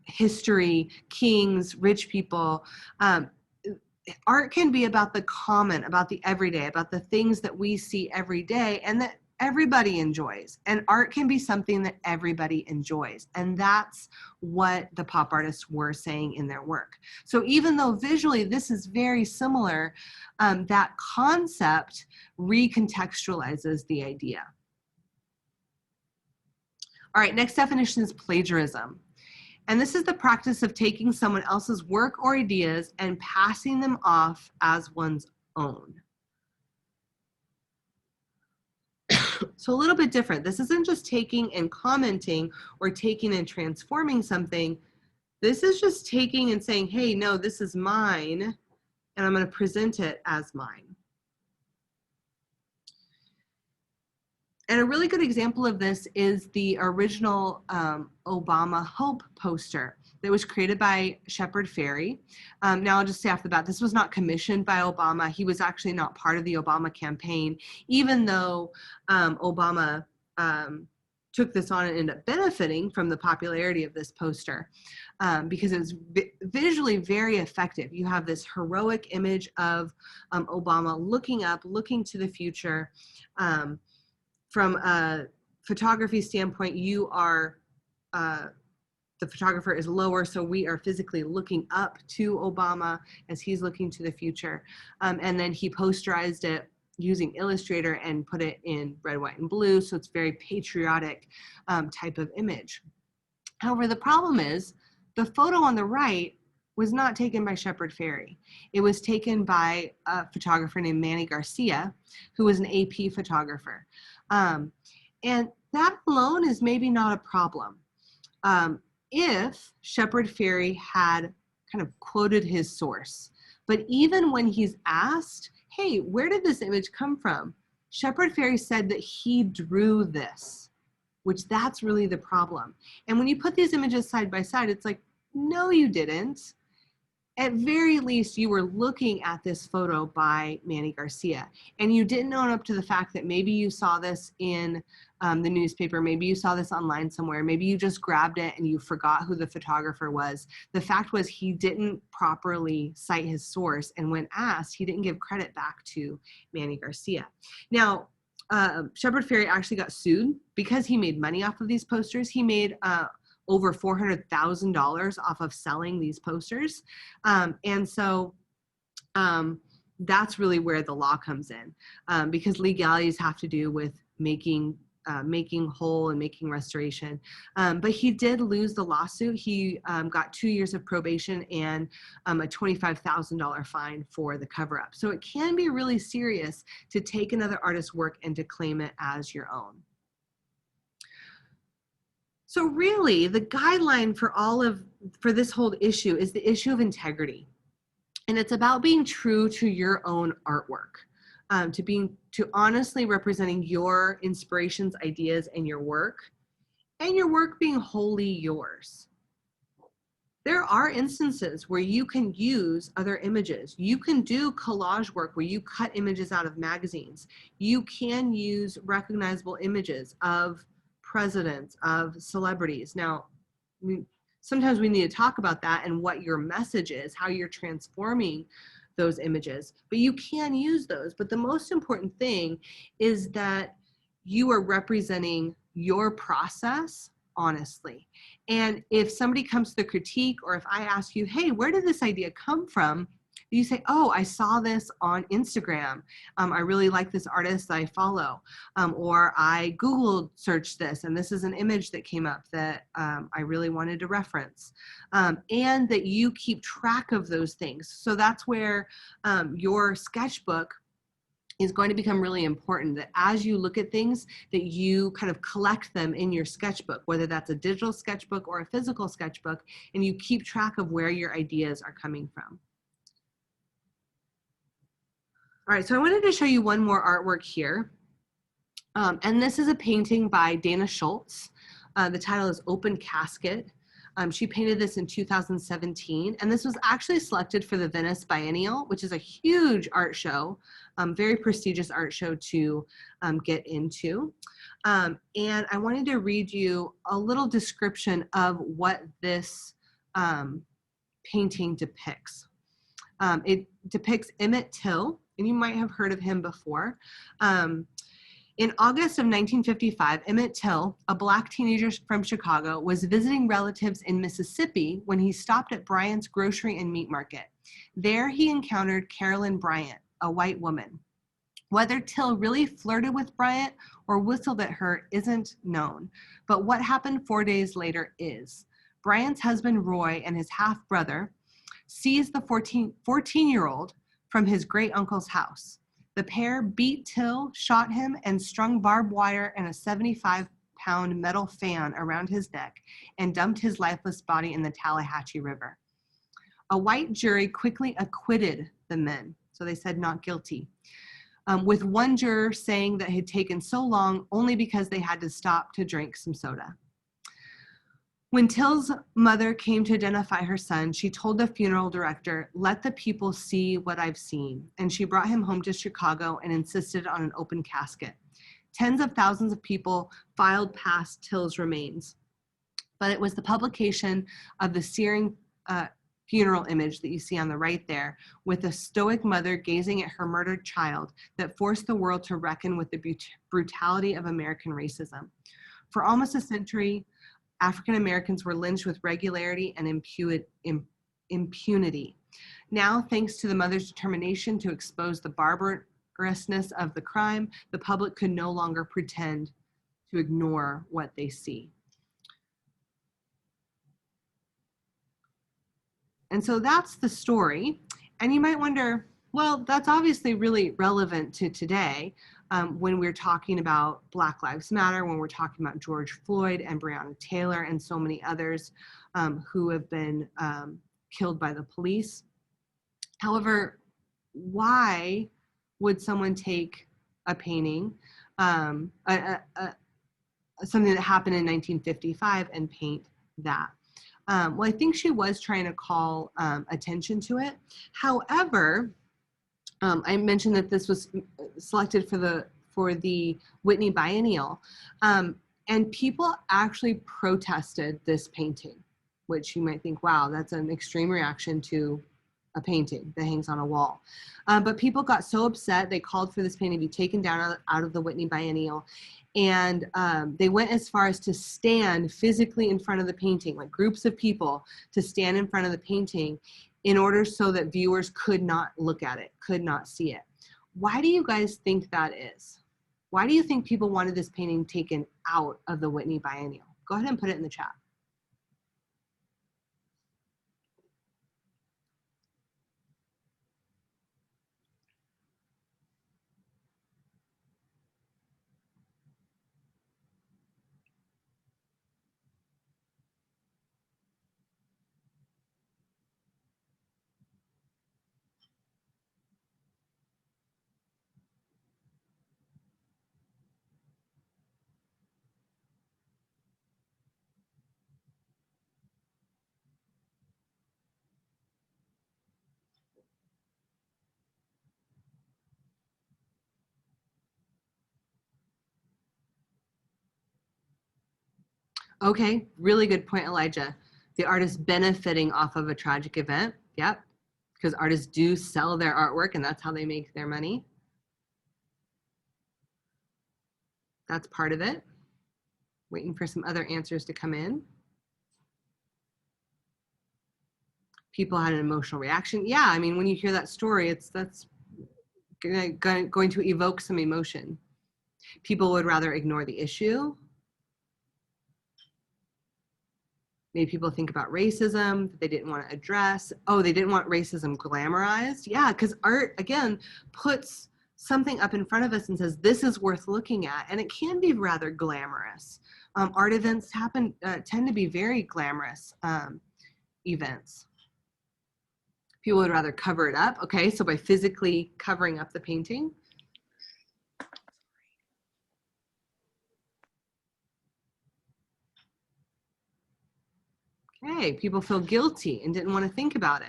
history, kings, rich people. Art can be about the common, about the everyday, about the things that we see every day and that everybody enjoys. And art can be something that everybody enjoys. And that's what the pop artists were saying in their work. So even though visually this is very similar, that concept recontextualizes the idea. All right, next definition is plagiarism. And this is the practice of taking someone else's work or ideas and passing them off as one's own. So a little bit different. This isn't just taking and commenting or taking and transforming something. This is just taking and saying, hey, no, this is mine, and I'm going to present it as mine. And a really good example of this is the original Obama Hope poster that was created by Shepard Fairey. Now I'll just say off the bat, this was not commissioned by Obama. He was actually not part of the Obama campaign, even though Obama took this on and ended up benefiting from the popularity of this poster because it was visually very effective. You have this heroic image of Obama looking up, looking to the future. From a photography standpoint, you are, the photographer is lower, so we are physically looking up to Obama as he's looking to the future. And then he posterized it using Illustrator and put it in red, white, and blue, so it's very patriotic type of image. However, the problem is the photo on the right was not taken by Shepard Fairey. It was taken by a photographer named Manny Garcia, who was an AP photographer. And that alone is maybe not a problem. If Shepard Fairey had kind of quoted his source, but even when he's asked, hey, where did this image come from? Shepard Fairey said that he drew this. which that's really the problem. And when you put these images side by side, it's like, no, you didn't. At very least, you were looking at this photo by Manny Garcia, and you didn't own up to the fact that maybe you saw this in the newspaper, maybe you saw this online somewhere, maybe you just grabbed it and you forgot who the photographer was. The fact was he didn't properly cite his source, and when asked, he didn't give credit back to Manny Garcia. Now, Shepard Fairey actually got sued because he made money off of these posters. He made over $400,000 off of selling these posters. And so that's really where the law comes in, because legalities have to do with making whole and making restoration. But he did lose the lawsuit. He got 2 years of probation and a $25,000 fine for the cover up. So it can be really serious to take another artist's work and to claim it as your own. So really, the guideline for this whole issue is the issue of integrity. And it's about being true to your own artwork, to honestly representing your inspirations, ideas, and your work being wholly yours. There are instances where you can use other images. You can do collage work where you cut images out of magazines. You can use recognizable images of presidents, of celebrities. Now, sometimes we need to talk about that and what your message is, how you're transforming those images, but you can use those. But the most important thing is that you are representing your process honestly. And if somebody comes to the critique, or if I ask you, hey, where did this idea come from? You say, oh, I saw this on Instagram. I really like this artist I follow. Or I Googled searched this, and this is an image that came up that I really wanted to reference. And that you keep track of those things. So that's where your sketchbook is going to become really important, that as you look at things, that you kind of collect them in your sketchbook, whether that's a digital sketchbook or a physical sketchbook, and you keep track of where your ideas are coming from. All right, so I wanted to show you one more artwork here. And this is a painting by Dana Schultz. The title is Open Casket. She painted this in 2017, and this was actually selected for the Venice Biennial, which is a huge art show, very prestigious art show to get into. And I wanted to read you a little description of what this painting depicts. It depicts Emmett Till, and you might have heard of him before. In August of 1955, Emmett Till, a Black teenager from Chicago, was visiting relatives in Mississippi when he stopped at Bryant's Grocery and Meat Market. There he encountered Carolyn Bryant, a white woman. Whether Till really flirted with Bryant or whistled at her isn't known, but what happened 4 days later is. Bryant's husband, Roy, and his half-brother seized the 14-year-old from his great-uncle's house. The pair beat Till, shot him, and strung barbed wire and a 75-pound metal fan around his neck and dumped his lifeless body in the Tallahatchie River. A white jury quickly acquitted the men, so they said not guilty, with one juror saying that it had taken so long only because they had to stop to drink some soda. When Till's mother came to identify her son, she told the funeral director, "Let the people see what I've seen." And she brought him home to Chicago and insisted on an open casket. Tens of thousands of people filed past Till's remains. But it was the publication of the searing funeral image that you see on the right there, with a stoic mother gazing at her murdered child, that forced the world to reckon with the brutality of American racism. For almost a century, African Americans were lynched with regularity and impunity. Now, thanks to the mother's determination to expose the barbarousness of the crime, the public could no longer pretend to ignore what they see. And so that's the story. And you might wonder, well, that's obviously really relevant to today. When we're talking about Black Lives Matter, when we're talking about George Floyd and Breonna Taylor and so many others who have been killed by the police. However, why would someone take a painting, a something that happened in 1955 and paint that. Well, I think she was trying to call attention to it. However, I mentioned that this was selected for the Whitney Biennial, and people actually protested this painting, which you might think, wow, that's an extreme reaction to a painting that hangs on a wall. But people got so upset, they called for this painting to be taken down out of the Whitney Biennial. And they went as far as to stand physically in front of the painting, like groups of people to stand in front of the painting in order so that viewers could not look at it, could not see it. Why do you guys think that is? Why do you think people wanted this painting taken out of the Whitney Biennial? Go ahead and put it in the chat. Okay, really good point, Elijah. The artist benefiting off of a tragic event. Yep, because artists do sell their artwork and that's how they make their money. That's part of it. Waiting for some other answers to come in. People had an emotional reaction. Yeah, I mean, when you hear that story, that's going to evoke some emotion. People would rather ignore the issue. Maybe people think about racism that they didn't want to address. Oh, they didn't want racism glamorized. Yeah, because art, again, puts something up in front of us and says, this is worth looking at. And it can be rather glamorous. Art events tend to be very glamorous events. People would rather cover it up. Okay, so by physically covering up the painting. Okay, people feel guilty and didn't want to think about it.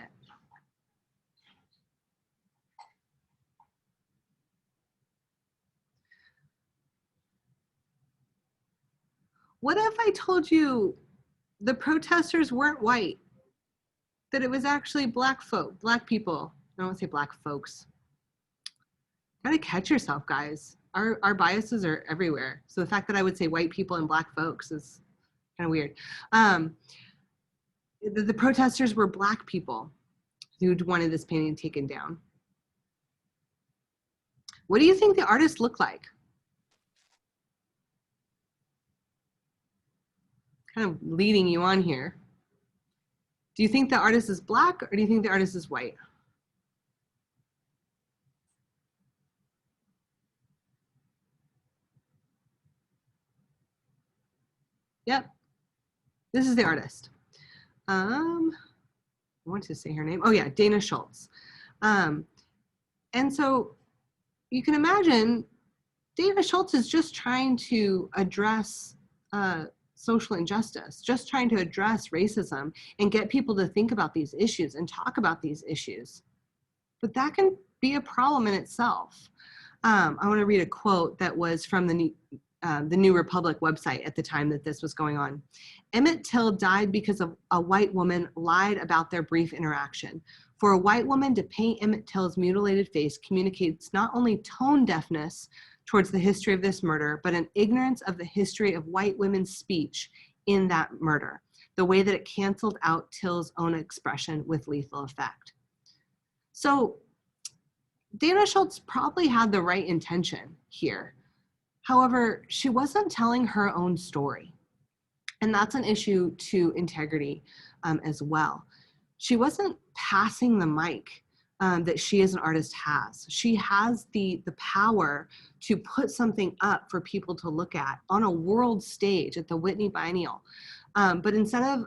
What if I told you the protesters weren't white? That it was actually black people. I don't want to say black folks. Gotta catch yourself, guys. Our biases are everywhere. So the fact that I would say white people and black folks is kind of weird. The protesters were black people who wanted this painting taken down. What do you think the artist looked like? Kind of leading you on here. Do you think the artist is black or do you think the artist is white? Yep, this is the artist. I want to say her name. Oh yeah, Dana Schultz. And so you can imagine Dana Schultz is just trying to address social injustice, just trying to address racism and get people to think about these issues and talk about these issues. But that can be a problem in itself. I want to read a quote that was from the New Republic website at the time that this was going on. Emmett Till died because of a white woman lied about their brief interaction. For a white woman to paint Emmett Till's mutilated face communicates not only tone deafness towards the history of this murder, but an ignorance of the history of white women's speech in that murder, the way that it canceled out Till's own expression with lethal effect. So Dana Schultz probably had the right intention here. However, she wasn't telling her own story. And that's an issue to integrity as well. She wasn't passing the mic that she as an artist has. She has the power to put something up for people to look at on a world stage at the Whitney Biennial. But instead of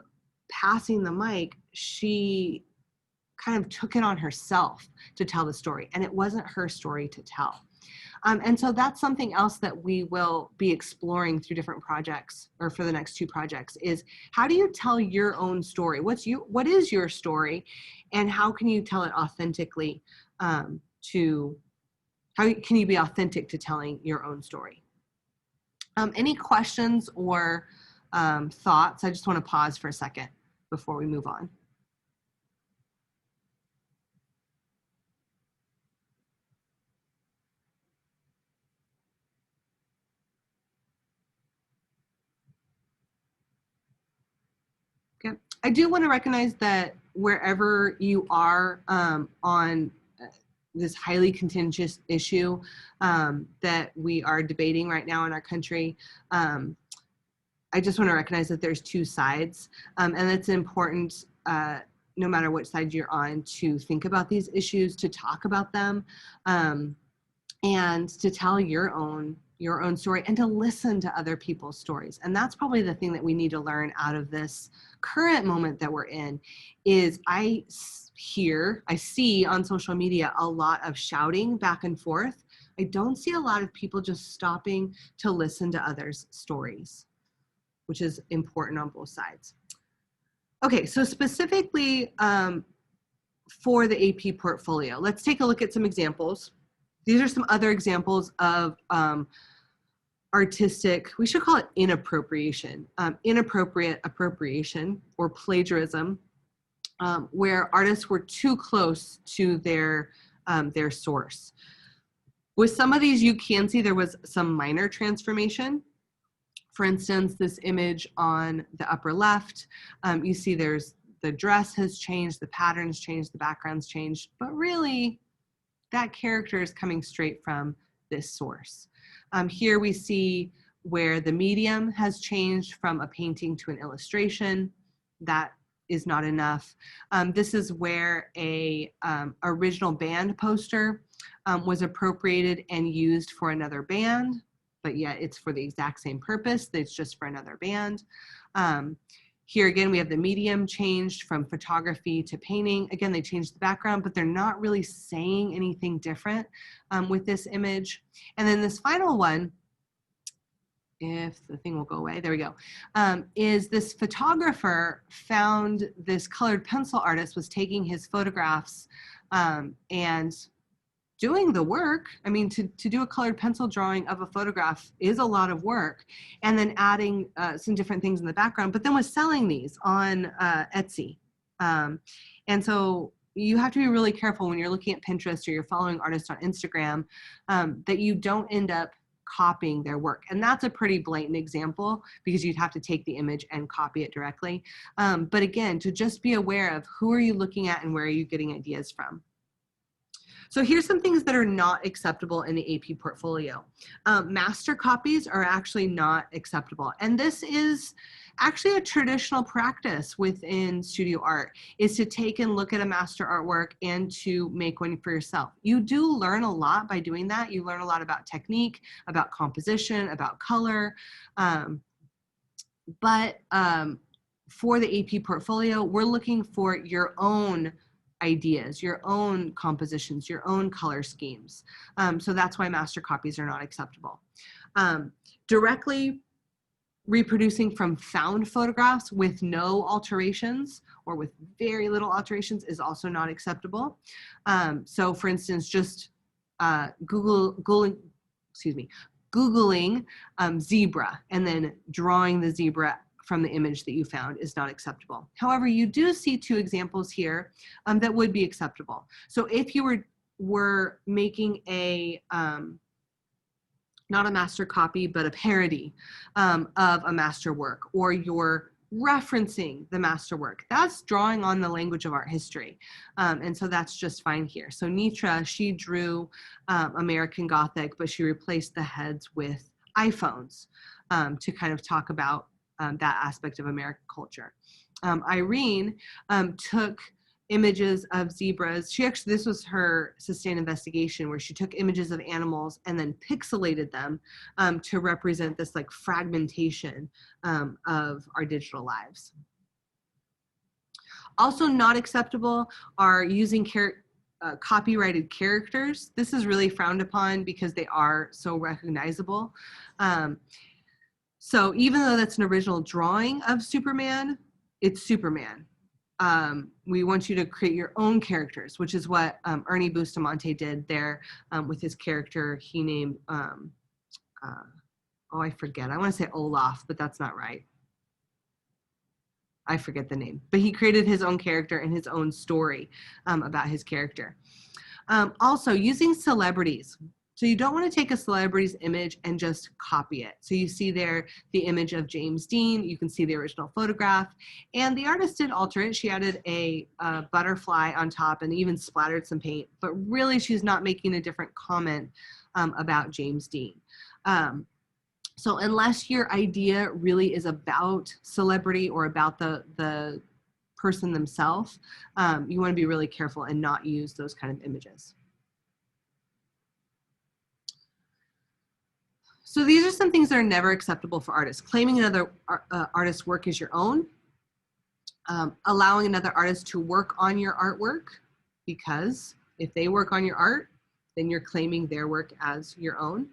passing the mic, she kind of took it on herself to tell the story. And it wasn't her story to tell. And so that's something else that we will be exploring through different projects, or for the next 2 projects, is how do you tell your own story? What is your story, and how can you tell it authentically? How can you be authentic to telling your own story? Any questions or thoughts? I just want to pause for a second before we move on. Okay. I do want to recognize that wherever you are on this highly contentious issue that we are debating right now in our country, I just want to recognize that there's 2 sides, and it's important, no matter which side you're on, to think about these issues, to talk about them, and to tell your own story, and to listen to other people's stories. And that's probably the thing that we need to learn out of this current moment that we're in, is I see on social media a lot of shouting back and forth. I don't see a lot of people just stopping to listen to others' stories, which is important on both sides. Okay, so specifically for the AP portfolio, let's take a look at some examples. These are some other examples of artistic, we should call it inappropriation, inappropriate appropriation or plagiarism, where artists were too close to their source. With some of these, you can see there was some minor transformation. For instance, this image on the upper left, you see the dress has changed, the pattern's changed, the background's changed, but really that character is coming straight from this source. Here we see where the medium has changed from a painting to an illustration. That is not enough. This is where a original band poster was appropriated and used for another band, but yet it's for the exact same purpose. It's just for another band. Here again, we have the medium changed from photography to painting. Again, they changed the background, but they're not really saying anything different with this image. And then this final one, if the thing will go away, there we go, is this photographer found this colored pencil artist was taking his photographs and doing the work. I mean, to do a colored pencil drawing of a photograph is a lot of work, and then adding some different things in the background, but then was selling these on Etsy. And so you have to be really careful when you're looking at Pinterest or you're following artists on Instagram that you don't end up copying their work. And that's a pretty blatant example because you'd have to take the image and copy it directly. But again, to just be aware of who are you looking at and where are you getting ideas from. So here's some things that are not acceptable in the AP portfolio. Master copies are actually not acceptable. And this is actually a traditional practice within studio art, is to take and look at a master artwork and to make one for yourself. You do learn a lot by doing that. You learn a lot about technique, about composition, about color. But for the AP portfolio, we're looking for your own ideas, your own compositions, your own color schemes. So that's why master copies are not acceptable. Directly reproducing from found photographs with no alterations or with very little alterations is also not acceptable. So for instance, just Googling zebra and then drawing the zebra from the image that you found is not acceptable. However, you do see 2 examples here that would be acceptable. So if you were making a, not a master copy, but a parody of a master work, or you're referencing the master work, that's drawing on the language of art history. And so that's just fine here. So Nitra, she drew American Gothic, but she replaced the heads with iPhones to kind of talk about that aspect of American culture. Irene took images of zebras. This was her sustained investigation, where she took images of animals and then pixelated them to represent this like fragmentation of our digital lives. Also not acceptable are using copyrighted characters. This is really frowned upon because they are so recognizable. So even though that's an original drawing of Superman, it's Superman. We want you to create your own characters, which is what Ernie Bustamante did there with his character. He named, oh, I forget. I want to say Olaf, but that's not right. I forget the name. But he created his own character and his own story about his character. Also, using celebrities. So you don't want to take a celebrity's image and just copy it. So you see there the image of James Dean. You can see the original photograph. And the artist did alter it. She added a butterfly on top and even splattered some paint. But really, she's not making a different comment about James Dean. So unless your idea really is about celebrity or about the person themselves, you want to be really careful and not use those kind of images. So these are some things that are never acceptable for artists. Claiming another artist's work as your own, allowing another artist to work on your artwork, because if they work on your art, then you're claiming their work as your own.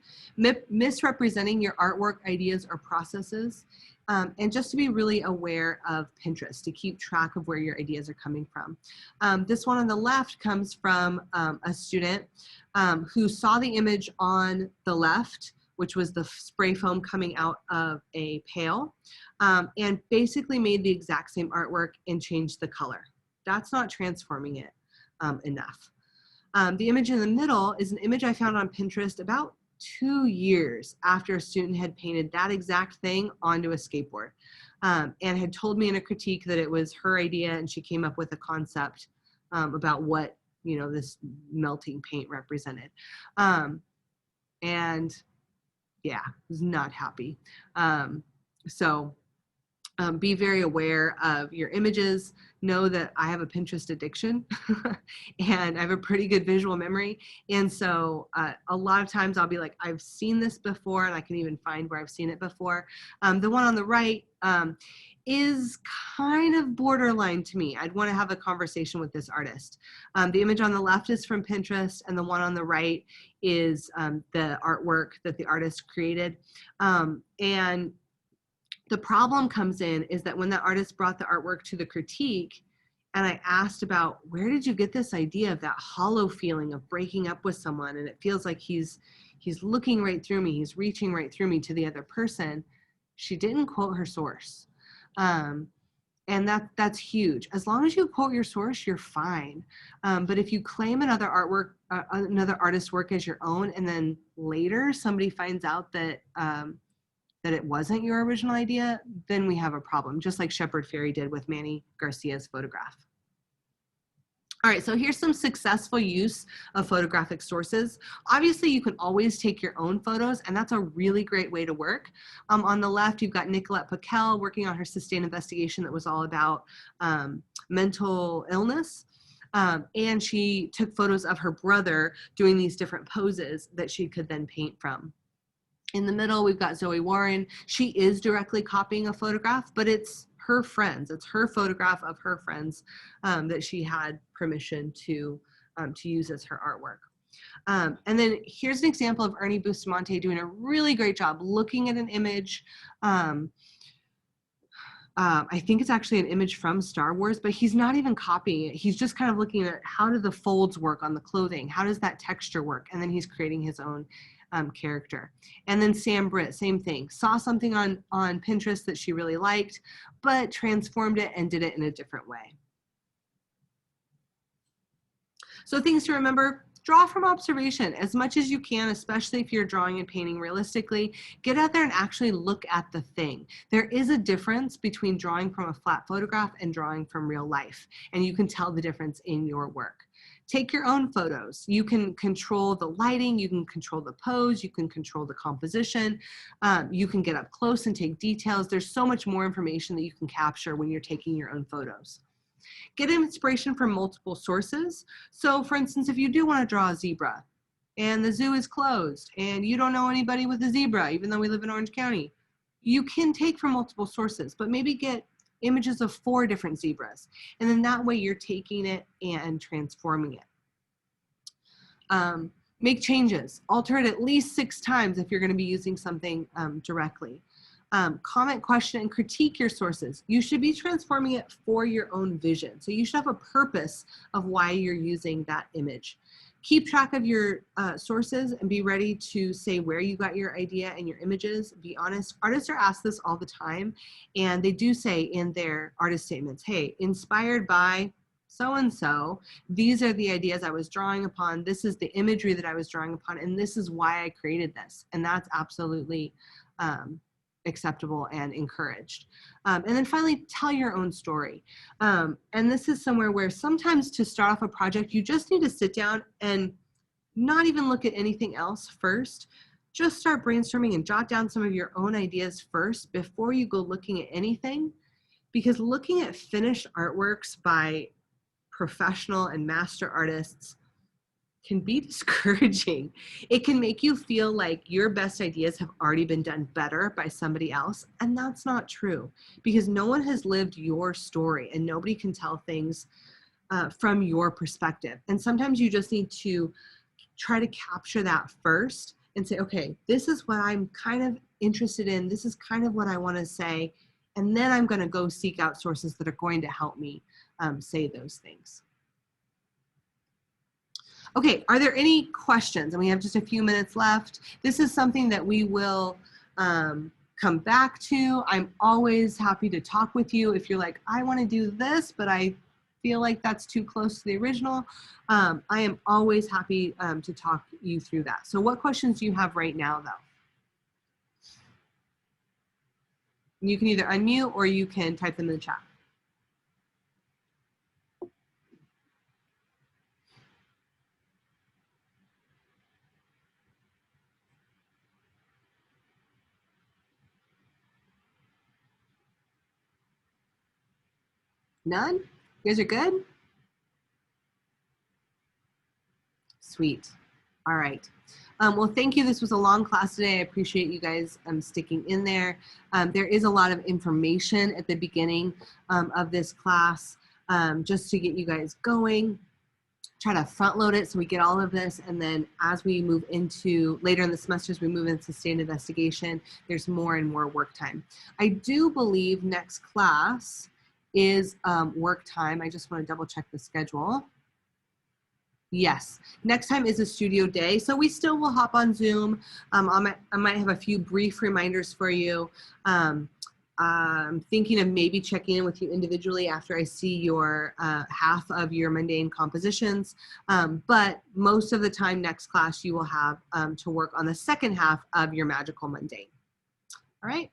Misrepresenting your artwork ideas or processes, and just to be really aware of Pinterest, to keep track of where your ideas are coming from. This one on the left comes from a student who saw the image on the left, which was the spray foam coming out of a pail, and basically made the exact same artwork and changed the color. That's not transforming it enough. The image in the middle is an image I found on Pinterest about 2 years after a student had painted that exact thing onto a skateboard, and had told me in a critique that it was her idea and she came up with a concept about what, you know, this melting paint represented. And yeah, was not happy. Be very aware of your images. Know that I have a Pinterest addiction and I have a pretty good visual memory. And so a lot of times I'll be like, I've seen this before, and I can even find where I've seen it before. The one on the right is kind of borderline to me. I'd want to have a conversation with this artist. The image on the left is from Pinterest, and the one on the right is the artwork that the artist created. And the problem comes in is that when the artist brought the artwork to the critique, and I asked about, where did you get this idea of that hollow feeling of breaking up with someone, and it feels like he's looking right through me, he's reaching right through me to the other person, she didn't quote her source. And that's huge. As long as you quote your source, you're fine. But if you claim another artwork, another artist's work as your own, and then later somebody finds out that that it wasn't your original idea, then we have a problem, just like Shepard Fairey did with Manny Garcia's photograph. All right, so here's some successful use of photographic sources. Obviously, you can always take your own photos, and that's a really great way to work. On the left, you've got Nicolette Paquel working on her Sustained investigation that was all about mental illness. And she took photos of her brother doing these different poses that she could then paint from. In the middle, we've got Zoe Warren. She is directly copying a photograph, but it's her friends. It's her photograph of her friends that she had permission to use as her artwork. And then here's an example of Ernie Bustamante doing a really great job looking at an image. I think it's actually an image from Star Wars, but he's not even copying it. He's just kind of looking at how do the folds work on the clothing? How does that texture work? And then he's creating his own character. And then Sam Britt, same thing. Saw something on Pinterest that she really liked, but transformed it and did it in a different way. So things to remember: draw from observation as much as you can, especially if you're drawing and painting realistically. Get out there and actually look at the thing. There is a difference between drawing from a flat photograph and drawing from real life, and you can tell the difference in your work. Take your own photos. You can control the lighting, you can control the pose, you can control the composition, you can get up close and take details. There's so much more information that you can capture when you're taking your own photos. Get inspiration from multiple sources. So for instance, if you do want to draw a zebra and the zoo is closed and you don't know anybody with a zebra, even though we live in Orange County, you can take from multiple sources, but maybe get images of 4 different zebras. And then that way you're taking it and transforming it. Make changes, alter it at least 6 times if you're going to be using something directly. Comment, question, and critique your sources. You should be transforming it for your own vision. So you should have a purpose of why you're using that image. Keep track of your sources and be ready to say where you got your idea and your images. Be honest. Artists are asked this all the time, and they do say in their artist statements, hey, inspired by so-and-so, these are the ideas I was drawing upon, this is the imagery that I was drawing upon, and this is why I created this. And that's absolutely acceptable and encouraged. And then finally, tell your own story. And this is somewhere where sometimes to start off a project, you just need to sit down and not even look at anything else first. Just start brainstorming and jot down some of your own ideas first before you go looking at anything. Because looking at finished artworks by professional and master artists can be discouraging. It can make you feel like your best ideas have already been done better by somebody else, and that's not true, because no one has lived your story and nobody can tell things from your perspective. And sometimes you just need to try to capture that first and say, okay, this is what I'm kind of interested in, this is kind of what I want to say, and then I'm going to go seek out sources that are going to help me say those things. Okay, are there any questions? And we have just a few minutes left. This is something that we will come back to. I'm always happy to talk with you. If you're like, I want to do this, but I feel like that's too close to the original, I am always happy to talk you through that. So what questions do you have right now, though? You can either unmute or you can type them in the chat. None? You guys are good? Sweet. All right. Well, thank you. This was a long class today. I appreciate you guys sticking in there. There is a lot of information at the beginning of this class just to get you guys going. Try to front load it so we get all of this, and then as we move into later in the semesters, we move into sustained investigation, there's more and more work time. I do believe next class is work time. I just want to double check the schedule. Yes, next time is a studio day, so we still will hop on Zoom. I might have a few brief reminders for you. I'm thinking of maybe checking in with you individually after I see your half of your mundane compositions, but most of the time next class you will have to work on the second half of your magical mundane. All right.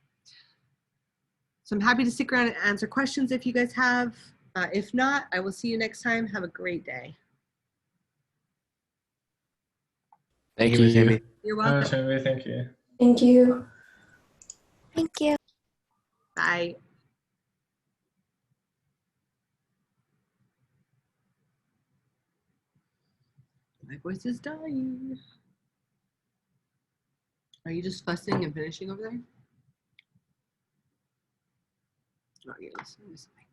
So I'm happy to stick around and answer questions if you guys have. If not, I will see you next time. Have a great day. Thank you, Ms. Amy. You're welcome. Thank you. Thank you. Thank you. Bye. My voice is dying. Are you just fussing and finishing over there? Oh, you're listening to something.